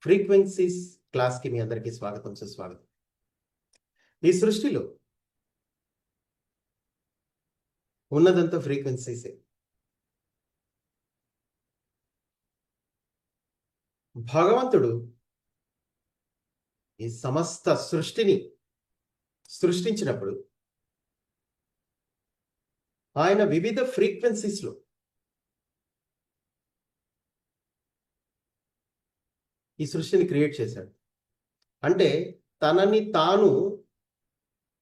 Frequencies క్లాస్కి మీ అందరికీ స్వాగతం, సుస్వాగతం. ఈ సృష్టిలో ఉన్నదంతా ఫ్రీక్వెన్సీసే. భగవంతుడు ఈ సమస్త సృష్టిని సృష్టించినప్పుడు ఆయన వివిధ ఫ్రీక్వెన్సీస్లో ఈ సృష్టిని క్రియేట్ చేశాడు. అంటే తనని తాను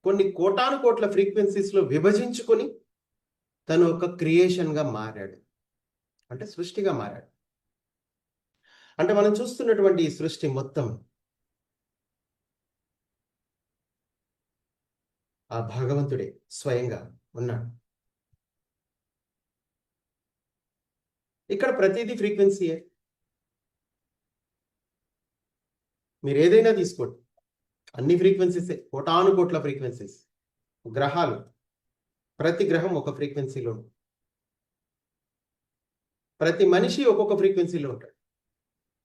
కొన్ని కోటాను కోట్ల ఫ్రీక్వెన్సీస్లో విభజించుకొని తను ఒక క్రియేషన్గా మారాడు, అంటే సృష్టిగా మారాడు. అంటే మనం చూస్తున్నటువంటి ఈ సృష్టి మొత్తం ఆ భగవంతుడే స్వయంగా ఉన్నాడు. ఇక్కడ ప్రతిదీ ఫ్రీక్వెన్సీయే. మీరు ఏదైనా తీసుకోండి, అన్ని ఫ్రీక్వెన్సీసే, కోటాను కోట్ల ఫ్రీక్వెన్సీస్. గ్రహాలు, ప్రతి గ్రహం ఒక ఫ్రీక్వెన్సీలో ఉంటుంది. ప్రతి మనిషి ఒక్కొక్క ఫ్రీక్వెన్సీలో ఉంటాడు.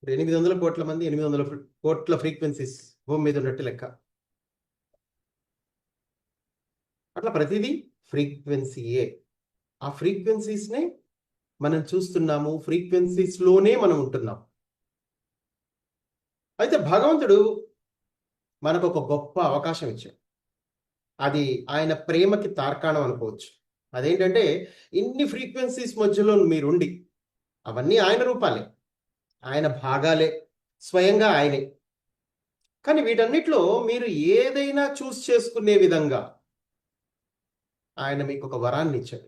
800 కోట్ల మంది 800 కోట్ల ఫ్రీక్వెన్సీస్ భూమి మీద ఉన్నట్టు లెక్క. అట్లా ప్రతిదీ ఫ్రీక్వెన్సీయే. ఆ ఫ్రీక్వెన్సీస్నే మనం చూస్తున్నాము, ఫ్రీక్వెన్సీస్లోనే మనం ఉంటున్నాం. అయితే భగవంతుడు మనకు ఒక గొప్ప అవకాశం ఇచ్చాడు. అది ఆయన ప్రేమకి తార్కాణం అనుకోవచ్చు. అదేంటంటే ఇన్ని ఫ్రీక్వెన్సీస్ మధ్యలో మీరుండి, అవన్నీ ఆయన రూపాలే, ఆయన భాగాలే, స్వయంగా ఆయనే. కానీ వీటన్నిటిలో మీరు ఏదైనా చూస్ చేసుకునే విధంగా ఆయన మీకు ఒక వరాన్ని ఇచ్చాడు.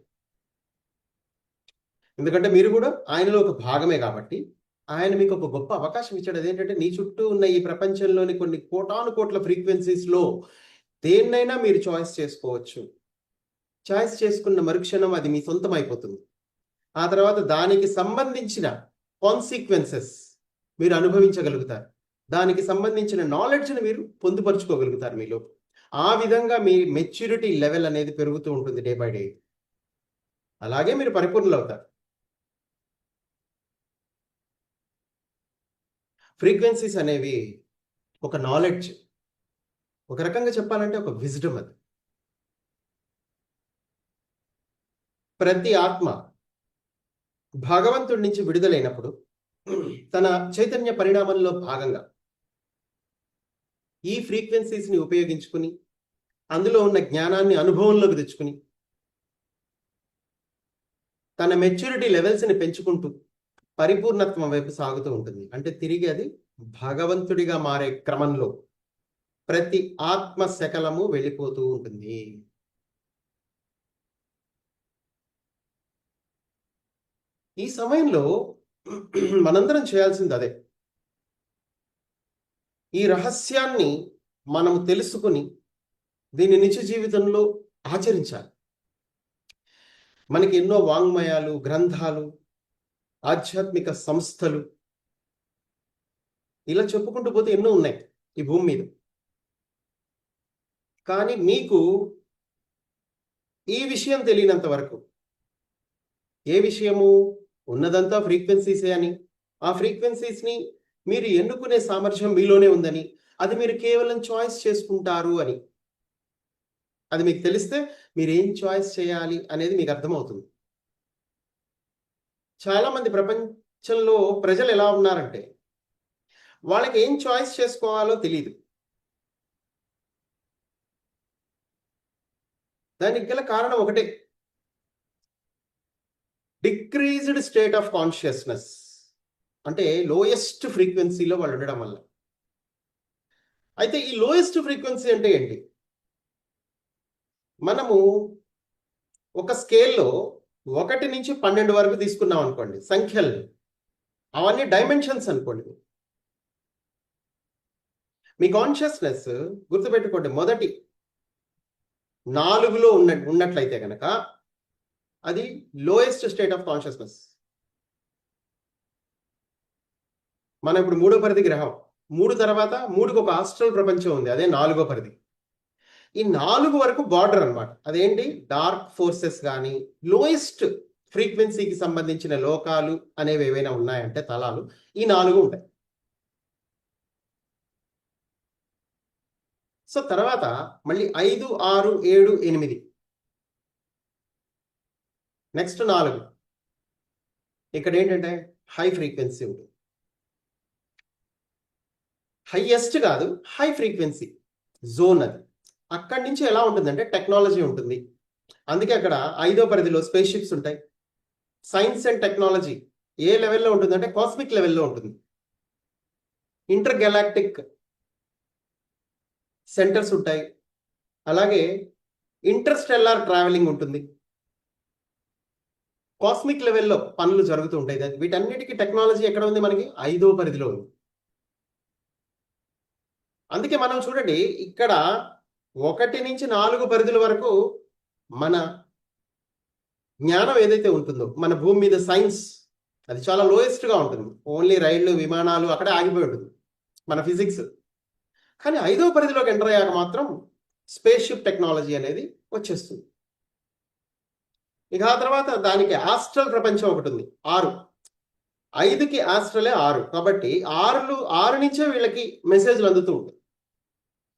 ఎందుకంటే మీరు కూడా ఆయనలో ఒక భాగమే కాబట్టి ఆయన మీకు ఒక గొప్ప అవకాశం ఇచ్చాడు. అదేంటంటే నీ చుట్టూ ఉన్న ఈ ప్రపంచంలోని కొన్ని కోటాను కోట్ల ఫ్రీక్వెన్సీస్లో దేన్నైనా మీరు చాయిస్ చేసుకోవచ్చు. చాయిస్ చేసుకున్న మరుక్షణం అది మీ సొంతం అయిపోతుంది. ఆ తర్వాత దానికి సంబంధించిన కాన్సిక్వెన్సెస్ మీరు అనుభవించగలుగుతారు. దానికి సంబంధించిన నాలెడ్జ్ని మీరు పొందుపరుచుకోగలుగుతారు మీలో. ఆ విధంగా మీ మెచ్యూరిటీ లెవెల్ అనేది పెరుగుతూ ఉంటుంది డే బై డే. అలాగే మీరు పరిపూర్ణులు అవుతారు. ఫ్రీక్వెన్సీస్ అనేవి ఒక నాలెడ్జ్, ఒక రకంగా చెప్పాలంటే ఒక విజ్డమ్. అది ప్రతి ఆత్మ భగవంతుడి నుంచి విడుదలైనప్పుడు తన చైతన్య పరిణామంలో భాగంగా ఈ ఫ్రీక్వెన్సీస్ని ఉపయోగించుకుని అందులో ఉన్న జ్ఞానాన్ని అనుభవంలోకి తెచ్చుకుని తన మెచ్యూరిటీ లెవెల్స్ని పెంచుకుంటూ పరిపూర్ణత్వం వైపు సాగుతూ ఉంటుంది. అంటే తిరిగి అది భగవంతుడిగా మారే క్రమంలో ప్రతి ఆత్మ శకలము వెళ్ళిపోతూ ఉంటుంది. ఈ సమయంలో మనందరం చేయాల్సింది అదే. ఈ రహస్యాన్ని మనం తెలుసుకుని దీన్ని నిత్య జీవితంలో ఆచరించాలి. మనకి ఎన్నో వాంగ్మయాలు, గ్రంథాలు, ఆధ్యాత్మిక సంస్థలు ఇలా చెప్పుకుంటూ పోతే ఎన్నో ఉన్నాయి ఈ భూమి మీద. కానీ మీకు ఈ విషయం తెలియనంత వరకు, ఏ విషయము ఉన్నదంతా ఫ్రీక్వెన్సీసే అని, ఆ ఫ్రీక్వెన్సీస్ని మీరు ఎన్నుకునే సామర్థ్యం మీలోనే ఉందని, అది మీరు కేవలం చాయిస్ చేసుకుంటారు అని, అది మీకు తెలిస్తే మీరు ఏం చాయిస్ చేయాలి అనేది మీకు అర్థమవుతుంది. చాలామంది ప్రపంచంలో ప్రజలు ఎలా ఉన్నారంటే వాళ్ళకి ఏం చాయిస్ చేసుకోవాలో తెలియదు. దానికి గల కారణం ఒకటే, డిక్రీజ్డ్ స్టేట్ ఆఫ్ కాన్షియస్నెస్. అంటే లోయెస్ట్ ఫ్రీక్వెన్సీలో వాళ్ళు ఉండడం వల్ల. అయితే ఈ లోయెస్ట్ ఫ్రీక్వెన్సీ అంటే ఏంటి? మనము ఒక స్కేల్లో 1 నుంచి 12 వరకు తీసుకున్నాం అనుకోండి, సంఖ్యలు అవన్నీ డైమెన్షన్స్ అనుకోండి. మీ కాన్షియస్నెస్ గుర్తుపెట్టుకోండి, మొదటి 4లో ఉన్నట్లయితే కనుక అది లోయెస్ట్ స్టేట్ ఆఫ్ కాన్షియస్నెస్. మనం ఇప్పుడు 3వ పరిధి గ్రహం, 3 తర్వాత 3కి ఒక ఆస్ట్రల్ ప్రపంచం ఉంది, అదే 4వ పరిధి. ఈ 4 వరకు బార్డర్ అనమాట. అదేంటి? డార్క్ ఫోర్సెస్ కానీ లోయెస్ట్ ఫ్రీక్వెన్సీకి సంబంధించిన లోకాలు అనేవి ఏవైనా ఉన్నాయంటే తలాలు ఈ 4 ఉంటాయి. సో తర్వాత మళ్ళీ 5, 6, 7, 8, నెక్స్ట్ 4. ఇక్కడ ఏంటంటే హై ఫ్రీక్వెన్సీ ఉంటుంది. హైయెస్ట్ కాదు, హై ఫ్రీక్వెన్సీ జోన్ అది. అక్కడి నుంచి ఎలా ఉంటుందంటే టెక్నాలజీ ఉంటుంది. అందుకే అక్కడ 5వ పరిధిలో స్పేస్ షిప్స్ ఉంటాయి. సైన్స్ అండ్ టెక్నాలజీ ఏ లెవెల్లో ఉంటుందంటే కాస్మిక్ లెవెల్లో ఉంటుంది. ఇంటర్ గెలాక్టిక్ సెంటర్స్ ఉంటాయి. అలాగే ఇంటర్స్టెల్లార్ ట్రావెలింగ్ ఉంటుంది. కాస్మిక్ లెవెల్లో పనులు జరుగుతూ ఉంటాయి. వీటన్నిటికీ టెక్నాలజీ ఎక్కడ ఉంది? మనకి 5వ పరిధిలో ఉంది. అందుకే మనం చూడండి, ఇక్కడ 1 నుంచి 4 పరిధుల వరకు మన జ్ఞానం ఏదైతే ఉంటుందో, మన భూమి మీద సైన్స్ అది చాలా లోయెస్ట్గా ఉంటుంది. ఓన్లీ రైళ్లు, విమానాలు అక్కడే ఆగిపోయి ఉంటుంది మన ఫిజిక్స్. కానీ 5వ పరిధిలోకి ఎంటర్ అయ్యాక మాత్రం స్పేస్ షిప్ టెక్నాలజీ అనేది వచ్చేస్తుంది. ఇక ఆ తర్వాత దానికి ఆస్ట్రల్ ప్రపంచం ఒకటి ఉంది. 6. 5కి ఆస్ట్రలే 6. కాబట్టి 6 నుంచే వీళ్ళకి మెసేజ్లు అందుతూ ఉంటాయి.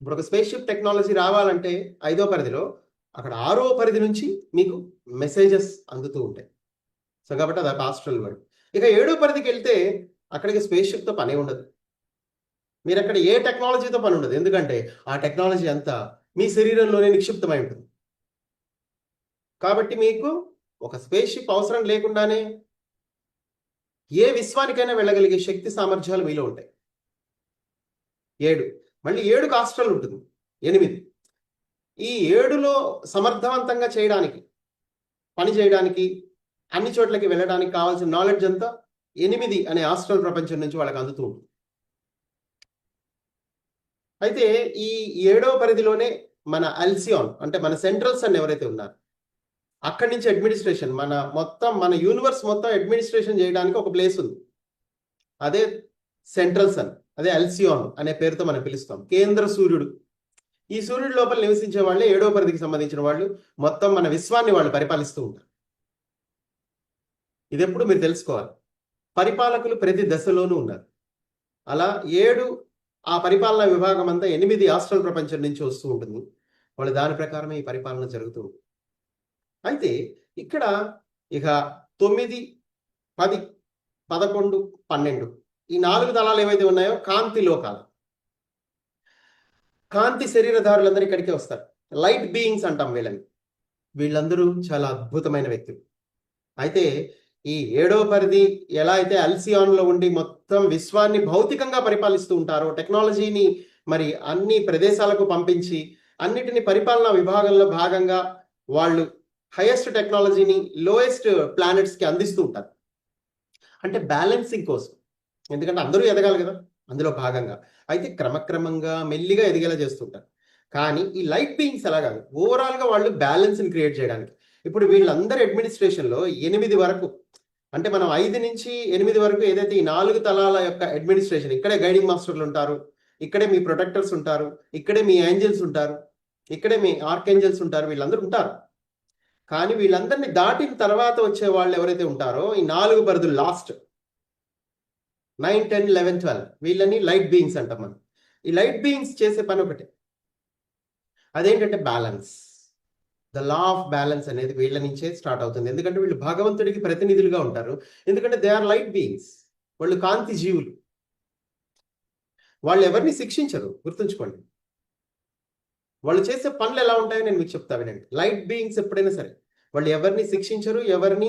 ఇప్పుడు ఒక స్పేస్ షిప్ టెక్నాలజీ రావాలంటే 5వ పరిధిలో, అక్కడ 6వ పరిధి నుంచి మీకు మెసేజెస్ అందుతూ ఉంటాయి. సో కాబట్టి అది ఆస్ట్రల్ వర్డ్. ఇక 7వ పరిధికి వెళ్తే అక్కడికి స్పేస్ షిప్తో పనే ఉండదు. మీరు అక్కడ ఏ టెక్నాలజీతో పని ఉండదు. ఎందుకంటే ఆ టెక్నాలజీ అంతా మీ శరీరంలోనే నిక్షిప్తమై ఉంటుంది. కాబట్టి మీకు ఒక స్పేస్ షిప్ అవసరం లేకుండానే ఏ విశ్వానికైనా వెళ్ళగలిగే శక్తి సామర్థ్యాలు మీలో ఉంటాయి. 7. మళ్ళీ 7కు ఆస్ట్రల్ ఉంటుంది. 8. ఈ 7లో సమర్థవంతంగా చేయడానికి, పని చేయడానికి, అన్ని చోట్లకి వెళ్ళడానికి కావాల్సిన నాలెడ్జ్ అంతా 8 అనే ఆస్ట్రల్ ప్రపంచం నుంచి వాళ్ళకి అందుతూ ఉంటుంది. అయితే ఈ 7వ పరిధిలోనే మన అల్సియాన్ అంటే మన సెంట్రల్ సన్ ఎవరైతే ఉన్నారో అక్కడి నుంచి అడ్మినిస్ట్రేషన్, మన యూనివర్స్ మొత్తం అడ్మినిస్ట్రేషన్ చేయడానికి ఒక ప్లేస్ ఉంది. అదే సెంట్రల్ సన్, అదే అల్సియాన్ అనే పేరుతో మనం పిలుస్తాం. కేంద్ర సూర్యుడు. ఈ సూర్యుడి లోపల నివసించే వాళ్ళే 7వ పరిధికి సంబంధించిన వాళ్ళు. మొత్తం మన విశ్వాన్ని వాళ్ళు పరిపాలిస్తూ ఉంటారు. ఇది ఎప్పుడు మీరు తెలుసుకోవాలి. పరిపాలకులు ప్రతి దశలోనూ ఉన్నారు. అలా 7 ఆ పరిపాలనా విభాగం అంతా 8 ఆస్ట్రల్ ప్రపంచం నుంచి వస్తూ ఉంటుంది. వాళ్ళు దాని ప్రకారమే ఈ పరిపాలన జరుగుతూ ఉంటుంది. అయితే ఇక్కడ ఇక 9, 10, 11, 12 ఈ 4 తలాలు ఏవైతే ఉన్నాయో కాంతి లోకాలు. కాంతి శరీరధారులందరూ ఇక్కడికే వస్తారు. లైట్ బీయింగ్స్ అంటాం వీళ్ళని. వీళ్ళందరూ చాలా అద్భుతమైన వ్యక్తులు. అయితే ఈ 7వ పరిధి ఎలా అయితే అల్సియాన్లో ఉండి మొత్తం విశ్వాన్ని భౌతికంగా పరిపాలిస్తూ ఉంటారో, టెక్నాలజీని మరి అన్ని ప్రదేశాలకు పంపించి అన్నిటిని పరిపాలనా విభాగంలో భాగంగా వాళ్ళు హైయెస్ట్ టెక్నాలజీని లోయెస్ట్ ప్లానెట్స్కి అందిస్తూ ఉంటారు. అంటే బ్యాలెన్సింగ్ కోసం. ఎందుకంటే అందరూ ఎదగాలి కదా, అందులో భాగంగా. అయితే క్రమక్రమంగా మెల్లిగా ఎదిగేలా చేస్తుంటారు. కానీ ఈ లైట్ బీయింగ్స్ ఎలా కాదు, ఓవరాల్గా వాళ్ళు బ్యాలెన్స్ని క్రియేట్ చేయడానికి. ఇప్పుడు వీళ్ళందరి అడ్మినిస్ట్రేషన్లో 8 వరకు, అంటే మనం 5 నుంచి 8 వరకు ఏదైతే ఈ 4 తలాల యొక్క అడ్మినిస్ట్రేషన్, ఇక్కడే గైడింగ్ మాస్టర్లు ఉంటారు, ఇక్కడే మీ ప్రొటెక్టర్స్ ఉంటారు, ఇక్కడే మీ ఏంజల్స్ ఉంటారు, ఇక్కడే మీ ఆర్కేంజల్స్ ఉంటారు, వీళ్ళందరూ ఉంటారు. కానీ వీళ్ళందరినీ దాటిన తర్వాత వచ్చే వాళ్ళు ఎవరైతే ఉంటారో ఈ 4 పరిధులు లాస్ట్ 9, 10, 11, 12 వీళ్ళని లైట్ బీయింగ్స్ అంటాం మనం. ఈ లైట్ బీయింగ్స్ చేసే పని ఒకటే, అదేంటంటే balance. The law of balance అనేది వీళ్ళ నుంచే స్టార్ట్ అవుతుంది. ఎందుకంటే వీళ్ళు భగవంతుడికి ప్రతినిధులుగా ఉంటారు. ఎందుకంటే దే ఆర్ లైట్ బీయింగ్స్. వాళ్ళు కాంతి జీవులు. వాళ్ళు ఎవరిని శిక్షించరు, గుర్తుంచుకోండి. వాళ్ళు చేసే పనులు ఎలా ఉంటాయో నేను మీకు చెప్తా వినండి. లైట్ బీయింగ్స్ ఎప్పుడైనా సరే వాళ్ళు ఎవరిని శిక్షించరు, ఎవరిని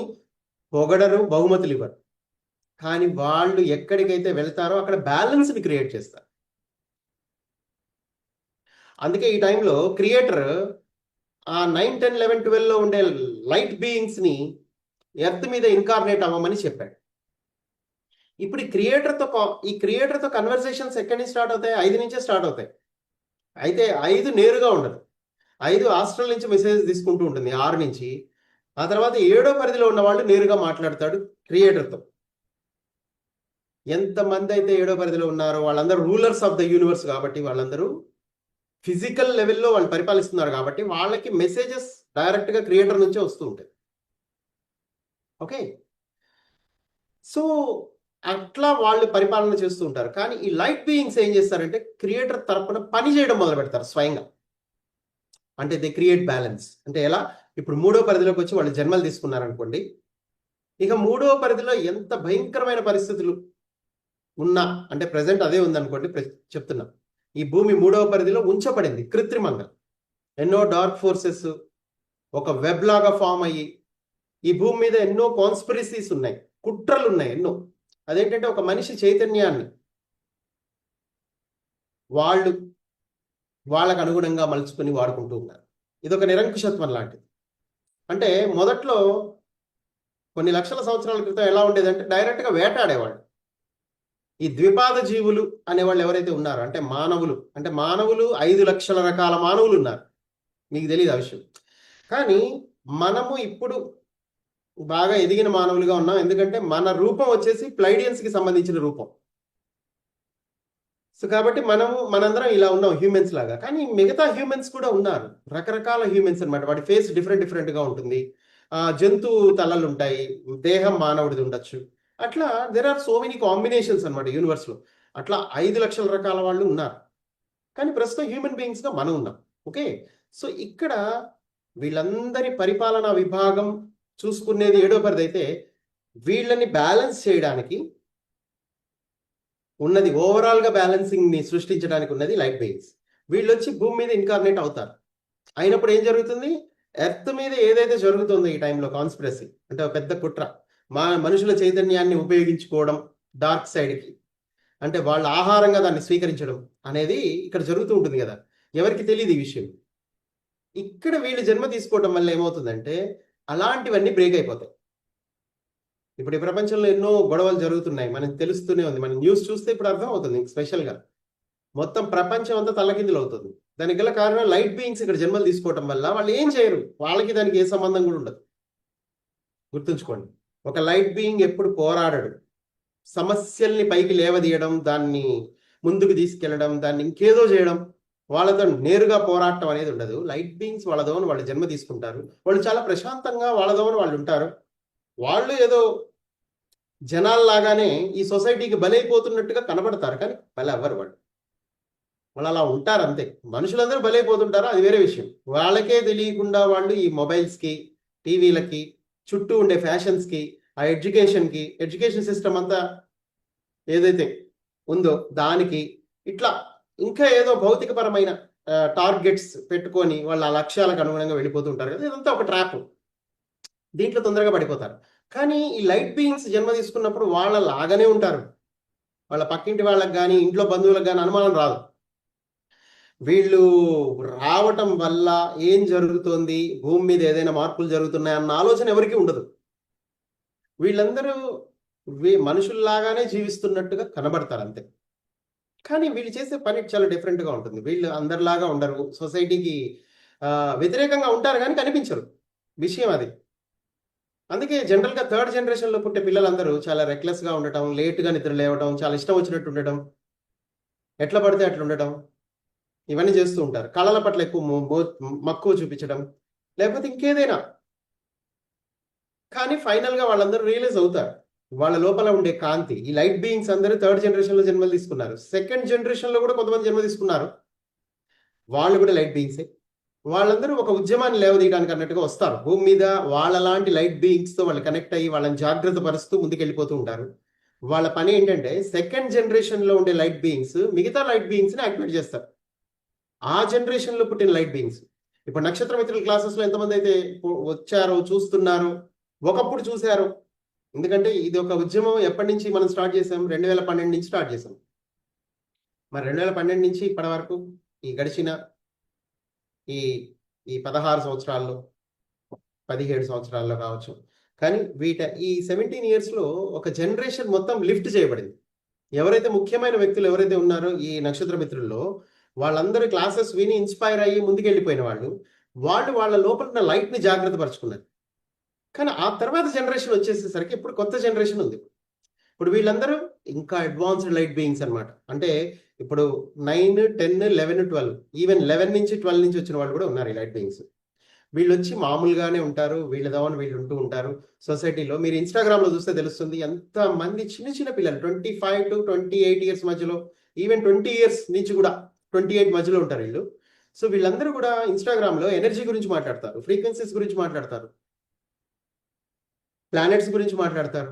పొగడరు, బహుమతులు ఇవ్వరు. కానీ వాళ్ళు ఎక్కడికైతే వెళ్తారో అక్కడ బ్యాలెన్స్ని క్రియేట్ చేస్తారు. అందుకే ఈ టైంలో క్రియేటర్ ఆ 9, 10, 11, 12లో ఉండే లైట్ బీయింగ్స్ని ఎర్త్ మీద ఇన్కార్నేట్ అవ్వమని చెప్పాడు. ఇప్పుడు ఈ క్రియేటర్తో కన్వర్సేషన్స్ ఎక్కడి నుంచి స్టార్ట్ అవుతాయి? 5 నుంచే స్టార్ట్ అవుతాయి. అయితే 5 నేరుగా ఉండదు. 5 ఆస్ట్రల్ నుంచి మెసేజ్ తీసుకుంటూ ఉంటుంది 6 నుంచి. ఆ తర్వాత 7వ పరిధిలో ఉన్న వాళ్ళు నేరుగా మాట్లాడతాడు క్రియేటర్తో. ఎంతమంది అయితే 7వ పరిధిలో ఉన్నారో వాళ్ళందరూ రూలర్స్ ఆఫ్ ద యూనివర్స్ కాబట్టి, వాళ్ళందరూ ఫిజికల్ లెవెల్లో వాళ్ళు పరిపాలిస్తున్నారు కాబట్టి వాళ్ళకి మెసేజెస్ డైరెక్ట్గా క్రియేటర్ నుంచే వస్తూ ఉంటాయి. ఓకే, సో అట్లా వాళ్ళు పరిపాలన చేస్తూ ఉంటారు. కానీ ఈ లైట్ బీయింగ్స్ ఏం చేస్తారంటే క్రియేటర్ తరపున పని చేయడం మొదలు పెడతారు స్వయంగా. అంటే దే క్రియేట్ బ్యాలెన్స్. అంటే ఎలా? ఇప్పుడు మూడో పరిధిలోకి వచ్చి వాళ్ళు జన్మలు తీసుకున్నారనుకోండి. ఇక మూడో పరిధిలో ఎంత భయంకరమైన పరిస్థితులు ఉన్నా, అంటే ప్రెజెంట్ అదే ఉందనుకోండి, చెప్తున్నా. ఈ భూమి మూడవ పరిధిలో ఉంచబడింది కృత్రిమంగా. ఎన్నో డార్క్ ఫోర్సెస్ ఒక వెబ్ లాగా ఫామ్ అయ్యి ఈ భూమి మీద ఎన్నో కాన్స్పిరసీస్ ఉన్నాయి, కుట్రలు ఉన్నాయి ఎన్నో. అదేంటంటే ఒక మనిషి చైతన్యాన్ని వాళ్ళకు అనుగుణంగా మలుచుకొని వాడుకుంటూ ఉన్నారు. ఇది ఒక నిరంకుశత్వం లాంటిది. అంటే మొదట్లో కొన్ని లక్షల సంవత్సరాల క్రితం ఎలా ఉండేదంటే డైరెక్ట్గా వేటాడేవాళ్ళు. ఈ ద్విపాద జీవులు అనేవాళ్ళు ఎవరైతే ఉన్నారో, అంటే మానవులు 5 లక్షల రకాల మానవులు ఉన్నారు. మీకు తెలియదు ఆ విషయం. కానీ మనము ఇప్పుడు బాగా ఎదిగిన మానవులుగా ఉన్నాం. ఎందుకంటే మన రూపం వచ్చేసి ప్లైడియన్స్ కి సంబంధించిన రూపం. సో కాబట్టి మనందరం ఇలా ఉన్నాం హ్యూమన్స్ లాగా. కానీ మిగతా హ్యూమన్స్ కూడా ఉన్నారు, రకరకాల హ్యూమన్స్ అనమాట. వాడి ఫేస్ డిఫరెంట్ గా ఉంటుంది. జంతు తలలు ఉంటాయి, దేహం మానవుడిది ఉండొచ్చు. అట్లా there are so many combinations అనమాట యూనివర్స్ లో. అట్లా 5 లక్షల రకాల వాళ్ళు ఉన్నారు. కానీ ప్రస్తుతం హ్యూమన్ బీయింగ్స్ గా మనం ఉన్నాం. ఓకే, సో ఇక్కడ వీళ్ళందరి పరిపాలనా విభాగం చూసుకునేది ఏడో పరిధి అయితే, వీళ్ళని బ్యాలెన్స్ చేయడానికి ఉన్నది, ఓవరాల్ గా బ్యాలెన్సింగ్ ని సృష్టించడానికి ఉన్నది లైట్ బీయింగ్స్. వీళ్ళు వచ్చి భూమి మీద ఇన్కార్నేట్ అవుతారు. అయినప్పుడు ఏం జరుగుతుంది? ఎర్త్ మీద ఏదైతే జరుగుతుందో ఈ టైంలో కాన్స్పిరసీ, అంటే ఒక పెద్ద కుట్ర, మనుషుల చైతన్యాన్ని ఉపయోగించుకోవడం డార్క్ సైడ్కి, అంటే వాళ్ళ ఆహారంగా దాన్ని స్వీకరించడం అనేది ఇక్కడ జరుగుతూ ఉంటుంది కదా. ఎవరికి తెలియదు ఈ విషయం. ఇక్కడ వీళ్ళు జన్మ తీసుకోవడం వల్ల ఏమవుతుందంటే అలాంటివన్నీ బ్రేక్ అయిపోతాయి. ఇప్పుడు ఈ ప్రపంచంలో ఎన్నో గొడవలు జరుగుతున్నాయి, మనకు తెలుస్తూనే ఉంది. మనం న్యూస్ చూస్తే ఇప్పుడు అర్థం అవుతుంది. స్పెషల్గా మొత్తం ప్రపంచం అంతా తలకిందులు అవుతుంది. దానికి గల కారణం లైట్ బీయింగ్స్ ఇక్కడ జన్మలు తీసుకోవటం వల్ల. వాళ్ళు ఏం చేయరు, వాళ్ళకి దానికి ఏ సంబంధం కూడా ఉండదు. గుర్తుంచుకోండి, ఒక లైట్ బీయింగ్ ఎప్పుడు పోరాడడు. సమస్యల్ని పైకి లేవదీయడం, దాన్ని ముందుకు తీసుకెళ్లడం, దాన్ని ఇంకేదో చేయడం, వాళ్ళతో నేరుగా పోరాటం అనేది ఉండదు. లైట్ బీయింగ్స్ వాళ్ళదోని వాళ్ళు జన్మ తీసుకుంటారు. వాళ్ళు చాలా ప్రశాంతంగా వాళ్ళదోని వాళ్ళు ఉంటారు. వాళ్ళు ఏదో జనాల్లాగానే ఈ సొసైటీకి బలైపోతున్నట్టుగా కనబడతారు, కానీ బలి అవ్వరు. వాళ్ళు అలా ఉంటారు అంతే. మనుషులందరూ బలైపోతుంటారు, అది వేరే విషయం. వాళ్ళకే తెలియకుండా వాళ్ళు ఈ మొబైల్స్కి, టీవీలకి, చుట్టూ ఉండే ఫ్యాషన్స్కి, ఆ ఎడ్యుకేషన్ సిస్టమ్ అంతా ఏదైతే ఉందో దానికి, ఇట్లా ఇంకా ఏదో భౌతికపరమైన టార్గెట్స్ పెట్టుకొని వాళ్ళ లక్ష్యాలకు అనుగుణంగా వెళ్ళిపోతుంటారు కదా. ఇదంతా ఒక ట్రాప్, దీంట్లో తొందరగా పడిపోతారు. కానీ ఈ లైట్ బీయింగ్స్ జన్మ తీసుకున్నప్పుడు వాళ్ళ లాగానే ఉంటారు. వాళ్ళ పక్కింటి వాళ్ళకి కానీ ఇంట్లో బంధువులకు కానీ అనుమానం రాదు. వీళ్ళు రావటం వల్ల ఏం జరుగుతోంది, భూమి మీద ఏదైనా మార్పులు జరుగుతున్నాయన్న ఆలోచన ఎవరికి ఉండదు. వీళ్ళందరూ మనుషుల్లాగానే జీవిస్తున్నట్టుగా కనబడతారు అంతే. కానీ వీళ్ళు చేసే పని చాలా డిఫరెంట్గా ఉంటుంది. వీళ్ళు అందరిలాగా ఉండరు, సొసైటీకి వ్యతిరేకంగా ఉంటారు కానీ కనిపించరు, విషయం అది. అందుకే జనరల్గా థర్డ్ జనరేషన్లో పుట్టే పిల్లలందరూ చాలా రెక్లెస్గా ఉండటం, లేట్గా నిద్ర లేవడం, చాలా ఇష్టం వచ్చినట్టు ఉండటం, ఎట్లా పడితే అట్లా ఉండటం, ఇవన్నీ చేస్తూ ఉంటారు. కళల పట్ల ఎక్కువ మక్కువ చూపించడం, లేకపోతే ఇంకేదైనా. కానీ ఫైనల్గా వాళ్ళందరూ రియలైజ్ అవుతారు వాళ్ళ లోపల ఉండే కాంతి. ఈ లైట్ బీయింగ్స్ అందరూ థర్డ్ జనరేషన్లో జన్మలు తీసుకున్నారు. సెకండ్ జనరేషన్లో కూడా కొంతమంది జన్మ తీసుకున్నారు, వాళ్ళు కూడా లైట్ బీయింగ్సే. వాళ్ళందరూ ఒక ఉద్యమాన్ని లేవదీయడానికి అన్నట్టుగా వస్తారు భూమి మీద. వాళ్ళలాంటి లైట్ బీయింగ్స్తో వాళ్ళు కనెక్ట్ అయ్యి వాళ్ళని జాగ్రత్త పరుస్తూ ముందుకెళ్ళిపోతూ ఉంటారు. వాళ్ళ పని ఏంటంటే సెకండ్ జనరేషన్లో ఉండే లైట్ బీయింగ్స్ మిగతా లైట్ బీయింగ్స్ని యాక్టివేట్ చేస్తారు. ఆ జనరేషన్లో పుట్టిన లైట్ బీయింగ్స్, ఇప్పుడు నక్షత్ర మిత్రుల క్లాసెస్లో ఎంతమంది అయితే వచ్చారో, చూస్తున్నారో, ఒకప్పుడు చూశారు. ఎందుకంటే ఇది ఒక ఉద్యమం ఎప్పటి నుంచి మనం స్టార్ట్ చేసాం? 2012 నుంచి స్టార్ట్ చేసాం. మరి 2012 నుంచి ఇప్పటి వరకు ఈ గడిచిన ఈ 16 సంవత్సరాల్లో, 17 సంవత్సరాల్లో కావచ్చు. కానీ ఈ 17 ఇయర్స్లో ఒక జనరేషన్ మొత్తం లిఫ్ట్ చేయబడింది. ఎవరైతే ముఖ్యమైన వ్యక్తులు ఎవరైతే ఉన్నారో ఈ నక్షత్ర మిత్రుల్లో, వాళ్ళందరూ క్లాసెస్ విని ఇన్స్పైర్ అయ్యి ముందుకెళ్ళిపోయిన వాళ్ళు వాళ్ళ లోపల ఉన్న లైట్ని జాగ్రత్త పరుచుకున్నారు. కానీ ఆ తర్వాత జనరేషన్ వచ్చేసేసరికి ఇప్పుడు కొత్త జనరేషన్ ఉంది. ఇప్పుడు వీళ్ళందరూ ఇంకా అడ్వాన్స్డ్ లైట్ బీయింగ్స్ అనమాట. అంటే ఇప్పుడు 9, 10, 11, 12, ఈవెన్ 11 నుంచి 12 నుంచి వచ్చిన వాళ్ళు కూడా ఉన్నారు ఈ లైట్ బీయింగ్స్. వీళ్ళు వచ్చి మామూలుగానే ఉంటారు, వీళ్ళదామని వీళ్ళు ఉంటూ ఉంటారు సొసైటీలో. మీరు ఇన్స్టాగ్రామ్లో చూస్తే తెలుస్తుంది ఎంత మంది చిన్న చిన్న పిల్లలు 25 to 28 ఇయర్స్ మధ్యలో, ఈవెన్ 20 ఇయర్స్ నుంచి కూడా 28 మధ్యలో ఉంటారు వీళ్ళు. సో వీళ్ళందరూ కూడా ఇన్స్టాగ్రామ్లో ఎనర్జీ గురించి మాట్లాడతారు, ఫ్రీక్వెన్సీస్ గురించి మాట్లాడతారు, ప్లానెట్స్ గురించి మాట్లాడతారు,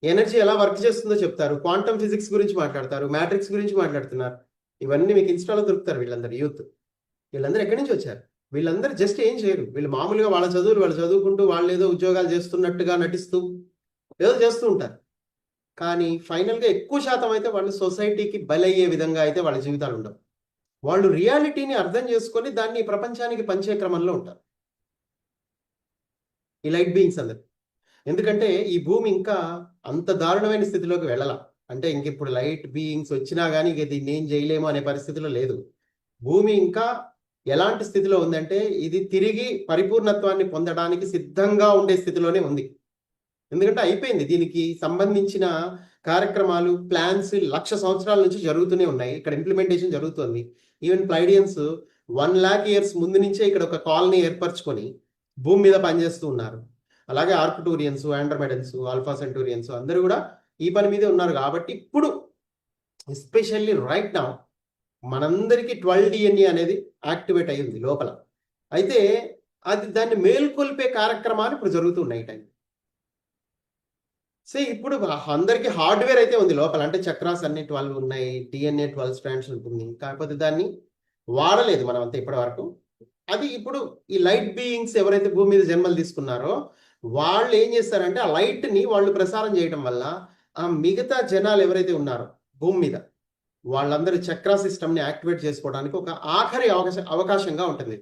ఎనర్జీ ఎలా వర్క్ చేస్తుందో చెప్తారు, క్వాంటమ్ ఫిజిక్స్ గురించి మాట్లాడతారు, మ్యాట్రిక్స్ గురించి మాట్లాడుతున్నారు. ఇవన్నీ మీకు ఇన్స్టాలో దొరుకుతారు. వీళ్ళందరూ యూత్, వీళ్ళందరూ ఎక్కడి నుంచి వచ్చారు? వీళ్ళందరూ జస్ట్ ఏం చేయరు. వీళ్ళు మామూలుగా వాళ్ళ చదువులు వాళ్ళు చదువుకుంటూ వాళ్ళు ఏదో ఉద్యోగాలు చేస్తున్నట్టుగా నటిస్తూ ఏదో చేస్తూ ఉంటారు. కానీ ఫైనల్గా ఎక్కువ శాతం అయితే వాళ్ళు సొసైటీకి బలయ్యే విధంగా అయితే వాళ్ళ జీవితాలు ఉండవు. వాళ్ళు రియాలిటీని అర్థం చేసుకొని దాన్ని ప్రపంచానికి పంచే క్రమంలో ఉంటారు ఈ లైట్ బీయింగ్స్ అందరు. ఎందుకంటే ఈ భూమి ఇంకా అంత దారుణమైన స్థితిలోకి వెళ్ళాల. అంటే ఇంక ఇప్పుడు లైట్ బీయింగ్స్ వచ్చినా కానీ ఇక దీన్ని ఏం చేయలేము అనే పరిస్థితిలో లేదు. భూమి ఇంకా ఎలాంటి స్థితిలో ఉందంటే ఇది తిరిగి పరిపూర్ణత్వాన్ని పొందడానికి సిద్ధంగా ఉండే స్థితిలోనే ఉంది. ఎందుకంటే అయిపోయింది. దీనికి సంబంధించిన కార్యక్రమాలు, ప్లాన్స్ 1,00,000 సంవత్సరాల నుంచి జరుగుతూనే ఉన్నాయి. ఇక్కడ ఇంప్లిమెంటేషన్ జరుగుతుంది. ఈవెన్ ప్లైడియన్స్ 1,00,000 ఇయర్స్ ముందు నుంచే ఇక్కడ ఒక కాలనీ ఏర్పరచుకొని భూమి మీద పనిచేస్తూ ఉన్నారు. అలాగే ఆర్క్టూరియన్స్, ఆండ్రోమెడన్స్, ఆల్ఫా సెంటూరియన్స్ అందరూ కూడా ఈ పని మీదే ఉన్నారు. కాబట్టి ఇప్పుడు ఎస్పెషల్లీ రైట్ నౌ మనందరికీ 12 DNA అనేది యాక్టివేట్ అయ్యింది లోపల. అయితే అది దాన్ని మేల్కొల్పే కార్యక్రమాలు ఇప్పుడు జరుగుతున్నాయి టైం. సో ఇప్పుడు అందరికీ హార్డ్వేర్ అయితే ఉంది లోపల. అంటే చక్రాస్ అన్ని 12 ఉన్నాయి, DNA 12 స్ట్రాండ్స్ ఉంటుంది. కాకపోతే దాన్ని వాడలేదు మనం అంతా ఇప్పటి వరకు. అది ఇప్పుడు ఈ లైట్ బీయింగ్స్ ఎవరైతే భూమి మీద జన్మలు తీసుకున్నారో వాళ్ళు ఏం చేస్తారంటే ఆ లైట్ ని వాళ్ళు ప్రసారం చేయడం వల్ల ఆ మిగతా జనాలు ఎవరైతే ఉన్నారో భూమి మీద వాళ్ళందరూ చక్రా సిస్టమ్ ని యాక్టివేట్ చేసుకోవడానికి ఒక ఆఖరి అవకాశంగా ఉంటుంది.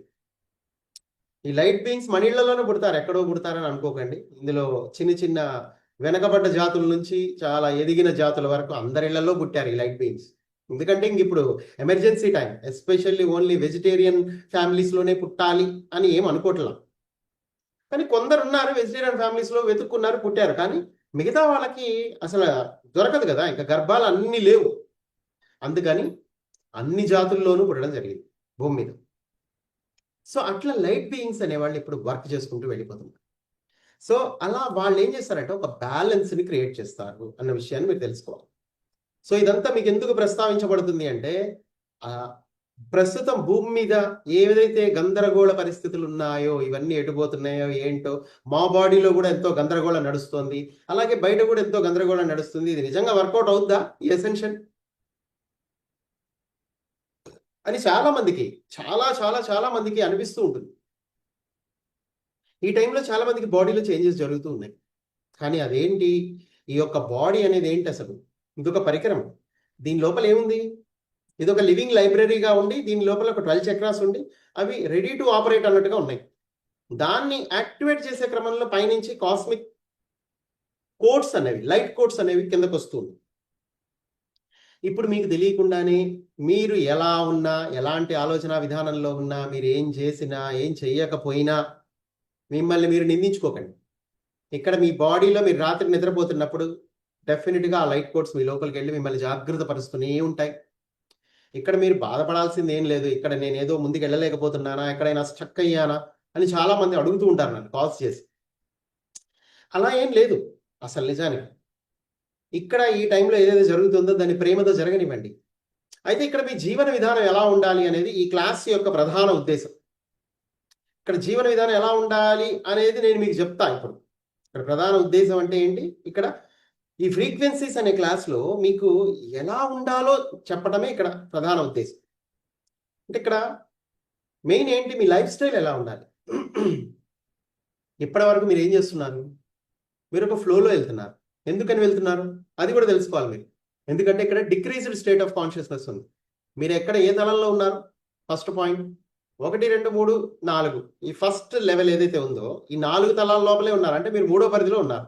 ఈ లైట్ బీయింగ్స్ మన ఇళ్లలోనే పుడతారు, ఎక్కడో పుడతారని అనుకోకండి. ఇందులో చిన్న చిన్న వెనకబడ్డ జాతుల నుంచి చాలా ఎదిగిన జాతుల వరకు అందరి ఇళ్లలో పుట్టారు ఈ లైట్ బీయింగ్స్. ఎందుకంటే ఇంక ఇప్పుడు emergency time, especially only vegetarian families లోనే పుట్టాలి అని ఏం అనుకోవట్లా. కానీ కొందరు ఉన్నారు వెజిటేరియన్ ఫ్యామిలీస్ లో వెతుక్కున్నారు, పుట్టారు. కానీ మిగతా వాళ్ళకి అసలు దొరకదు కదా, ఇంకా గర్భాలు అన్ని లేవు. అందుకని అన్ని జాతుల్లోనూ పుట్టడం జరిగింది భూమి మీద. సో అట్లా లైట్ బీయింగ్స్ అనేవాళ్ళు ఇప్పుడు వర్క్ చేసుకుంటూ వెళ్ళిపోతున్నారు. సో అలా వాళ్ళు ఏం చేస్తారంటే ఒక బ్యాలెన్స్ ని క్రియేట్ చేస్తారు అన్న విషయాన్ని మీరు తెలుసుకోవాలి. సో ఇదంతా మీకు ఎందుకు ప్రస్తావించబడుతుంది అంటే ప్రస్తుతం భూమి మీద ఏదైతే గందరగోళ పరిస్థితులు ఉన్నాయో, ఇవన్నీ ఎటుపోతున్నాయో ఏంటో, మా బాడీలో కూడా ఎంతో గందరగోళం నడుస్తుంది, అలాగే బయట కూడా ఎంతో గందరగోళం నడుస్తుంది. ఇది నిజంగా వర్కౌట్ అవుద్దా ఈ ఎసెన్షన్ అని చాలా మందికి చాలా చాలా చాలా మందికి అనిపిస్తూ ఉంటుంది. ఈ టైంలో చాలా మందికి బాడీలో చేంజెస్ జరుగుతూ ఉన్నాయి. కానీ అదేంటి, ఈ యొక్క బాడీ అనేది ఏంటి అసలు? ఇదొక పరికరం. దీని లోపల ఏముంది? ఇదొక లివింగ్ లైబ్రరీగా ఉండి దీని లోపల ఒక 12 చక్రాస్ ఉండి అవి రెడీ టు ఆపరేట్ అన్నట్టుగా ఉన్నాయి. దాన్ని యాక్టివేట్ చేసే క్రమంలో పైనుంచి కాస్మిక్ కోడ్స్ అనేవి, లైట్ కోడ్స్ అనేవి కిందకు వస్తుంది. ఇప్పుడు మీకు తెలియకుండానే మీరు ఎలా ఉన్నా, ఎలాంటి ఆలోచన విధానంలో ఉన్నా, మీరు ఏం చేసినా ఏం చెయ్యకపోయినా మిమ్మల్ని మీరు నిందించుకోకండి. ఇక్కడ మీ బాడీలో మీరు రాత్రి నిద్రపోతున్నప్పుడు డెఫినెట్గా ఆ లైట్ కోడ్స్ మీ లోపలికి వెళ్ళి మిమ్మల్ని జాగ్రత్త పరుస్తూనే ఉంటాయి. ఇక్కడ మీరు బాధపడాల్సింది ఏం లేదు. ఇక్కడ నేను ఏదో ముందుకు వెళ్ళలేకపోతున్నానా, ఎక్కడైనా స్టక్ అయ్యానా అని చాలా మంది అడుగుతూ ఉంటారు నన్ను కాల్స్ చేసి. అలా ఏం లేదు అసలు నిజానికి. ఇక్కడ ఈ టైంలో ఏదైతే జరుగుతుందో దాన్ని ప్రేమతో జరగనివ్వండి. అయితే ఇక్కడ మీ జీవన విధానం ఎలా ఉండాలి అనేది ఈ క్లాస్ యొక్క ప్రధాన ఉద్దేశం. ఇక్కడ జీవన విధానం ఎలా ఉండాలి అనేది నేను మీకు చెప్తా. ఇప్పుడు ఇక్కడ ప్రధాన ఉద్దేశం అంటే ఏంటి, ఇక్కడ ఈ ఫ్రీక్వెన్సీస్ అనే క్లాస్లో మీకు ఎలా ఉండాలో చెప్పడమే ఇక్కడ ప్రధాన ఉద్దేశం. అంటే ఇక్కడ మెయిన్ ఏంటి, మీ లైఫ్ స్టైల్ ఎలా ఉండాలి. ఇప్పటి వరకు మీరు ఏం చేస్తున్నారు? మీరు ఒక ఫ్లోలో వెళ్తున్నారు. ఎందుకని వెళ్తున్నారు అది కూడా తెలుసుకోవాలి మీరు. ఎందుకంటే ఇక్కడ డిక్రీజ్డ్ స్టేట్ ఆఫ్ కాన్షియస్నెస్ ఉంది. మీరు ఎక్కడ ఏ తలంలో ఉన్నారు? ఫస్ట్ పాయింట్ 1, 2, 3, 4 ఈ ఫస్ట్ లెవెల్ ఏదైతే ఉందో ఈ 4 తలాల లోపలే ఉన్నారు. అంటే మీరు 3వ పరిధిలో ఉన్నారు.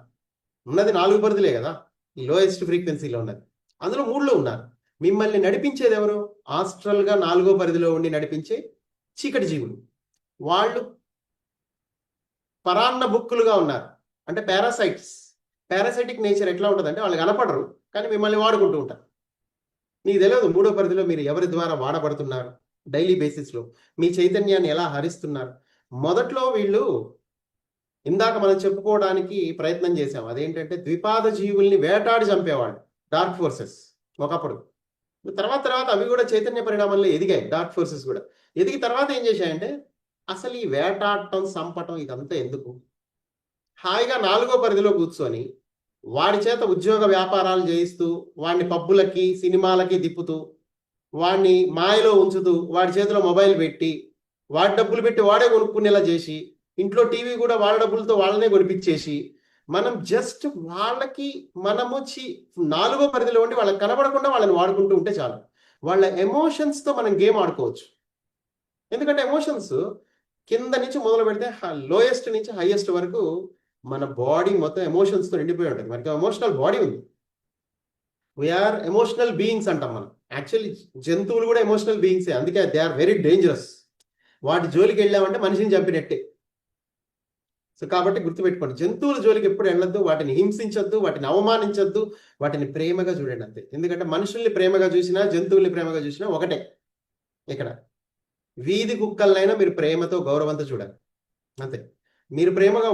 ఉన్నది 4 పరిధిలే కదా, ఈ లోయెస్ట్ ఫ్రీక్వెన్సీలో ఉన్నది. అందులో 3లో ఉన్నారు. మిమ్మల్ని నడిపించేది ఎవరు? ఆస్ట్రల్గా 4వ పరిధిలో ఉండి నడిపించే చీకటి జీవులు. వాళ్ళు పరాన్న బుక్కులుగా ఉన్నారు. అంటే పారాసైట్స్. పారాసైటిక్ నేచర్ ఎట్లా ఉంటుంది అంటే వాళ్ళు కనపడరు కానీ మిమ్మల్ని వాడుకుంటూ ఉంటారు. మీకు తెలియదు 3వ పరిధిలో మీరు ఎవరి ద్వారా వాడబడుతున్నారు, డైలీ బేసిస్లో మీ చైతన్యాన్ని ఎలా హరిస్తున్నారు? మొదట్లో వీళ్ళు ఇందాక మనం చెప్పుకోవడానికి ప్రయత్నం చేశాం, అదేంటంటే ద్విపాద జీవుల్ని వేటాడి చంపేవాళ్ళు డార్క్ ఫోర్సెస్ ఒకప్పుడు. తర్వాత తర్వాత అవి కూడా చైతన్య పరిణామంలో ఎదిగాయి, డార్క్ ఫోర్సెస్ కూడా ఎదిగి తర్వాత ఏం చేశాయంటే అసలు ఈ వేటాడటం చంపటం ఇదంతా ఎందుకు, హాయిగా 4వ పరిధిలో కూర్చొని వాడి చేత ఉద్యోగ వ్యాపారాలు చేయిస్తూ వాడిని పబ్బులకి సినిమాలకి తిప్పుతూ వాడిని మాయలో ఉంచుతూ వాడి చేతిలో మొబైల్ పెట్టి వాడి డబ్బులు పెట్టి వాడే కొనుక్కునేలా చేసి ఇంట్లో టీవీ కూడా వాళ్ళ డబ్బులతో వాళ్ళనే కొనిపించేసి మనం జస్ట్ వాళ్ళకి మనము 4వ పరిధిలో ఉండి వాళ్ళకి కనబడకుండా వాళ్ళని వాడుకుంటూ ఉంటే చాలు. వాళ్ళ ఎమోషన్స్తో మనం గేమ్ ఆడుకోవచ్చు. ఎందుకంటే ఎమోషన్స్ కింద నుంచి మొదలు పెడితే లోయెస్ట్ నుంచి హైయెస్ట్ వరకు మన బాడీ మొత్తం ఎమోషన్స్తో నిండిపోయి ఉంటుంది. మనకి ఎమోషనల్ బాడీ ఉంది. వీఆర్ ఎమోషనల్ బీయింగ్స్ అంటాం మనం. యాక్చువల్లీ జంతువులు కూడా ఎమోషనల్ బీయింగ్సే, అందుకే దే ఆర్ వెరీ డేంజరస్. వాటి జోలికి వెళ్ళామంటే మనిషిని చంపినట్టే. సో కాబట్టి గుర్తుపెట్టుకోండి, జంతువుల జోలికి ఎప్పుడు వెళ్ళొద్దు, వాటిని హింసించొద్దు, వాటిని అవమానించొద్దు, వాటిని ప్రేమగా చూడండి అంతే. ఎందుకంటే మనుషుల్ని ప్రేమగా చూసినా జంతువుల్ని ప్రేమగా చూసినా ఒకటే. ఇక్కడ వీధి కుక్కలనైనా మీరు ప్రేమతో గౌరవంతో చూడాలి అంతే. మీరు ప్రేమగా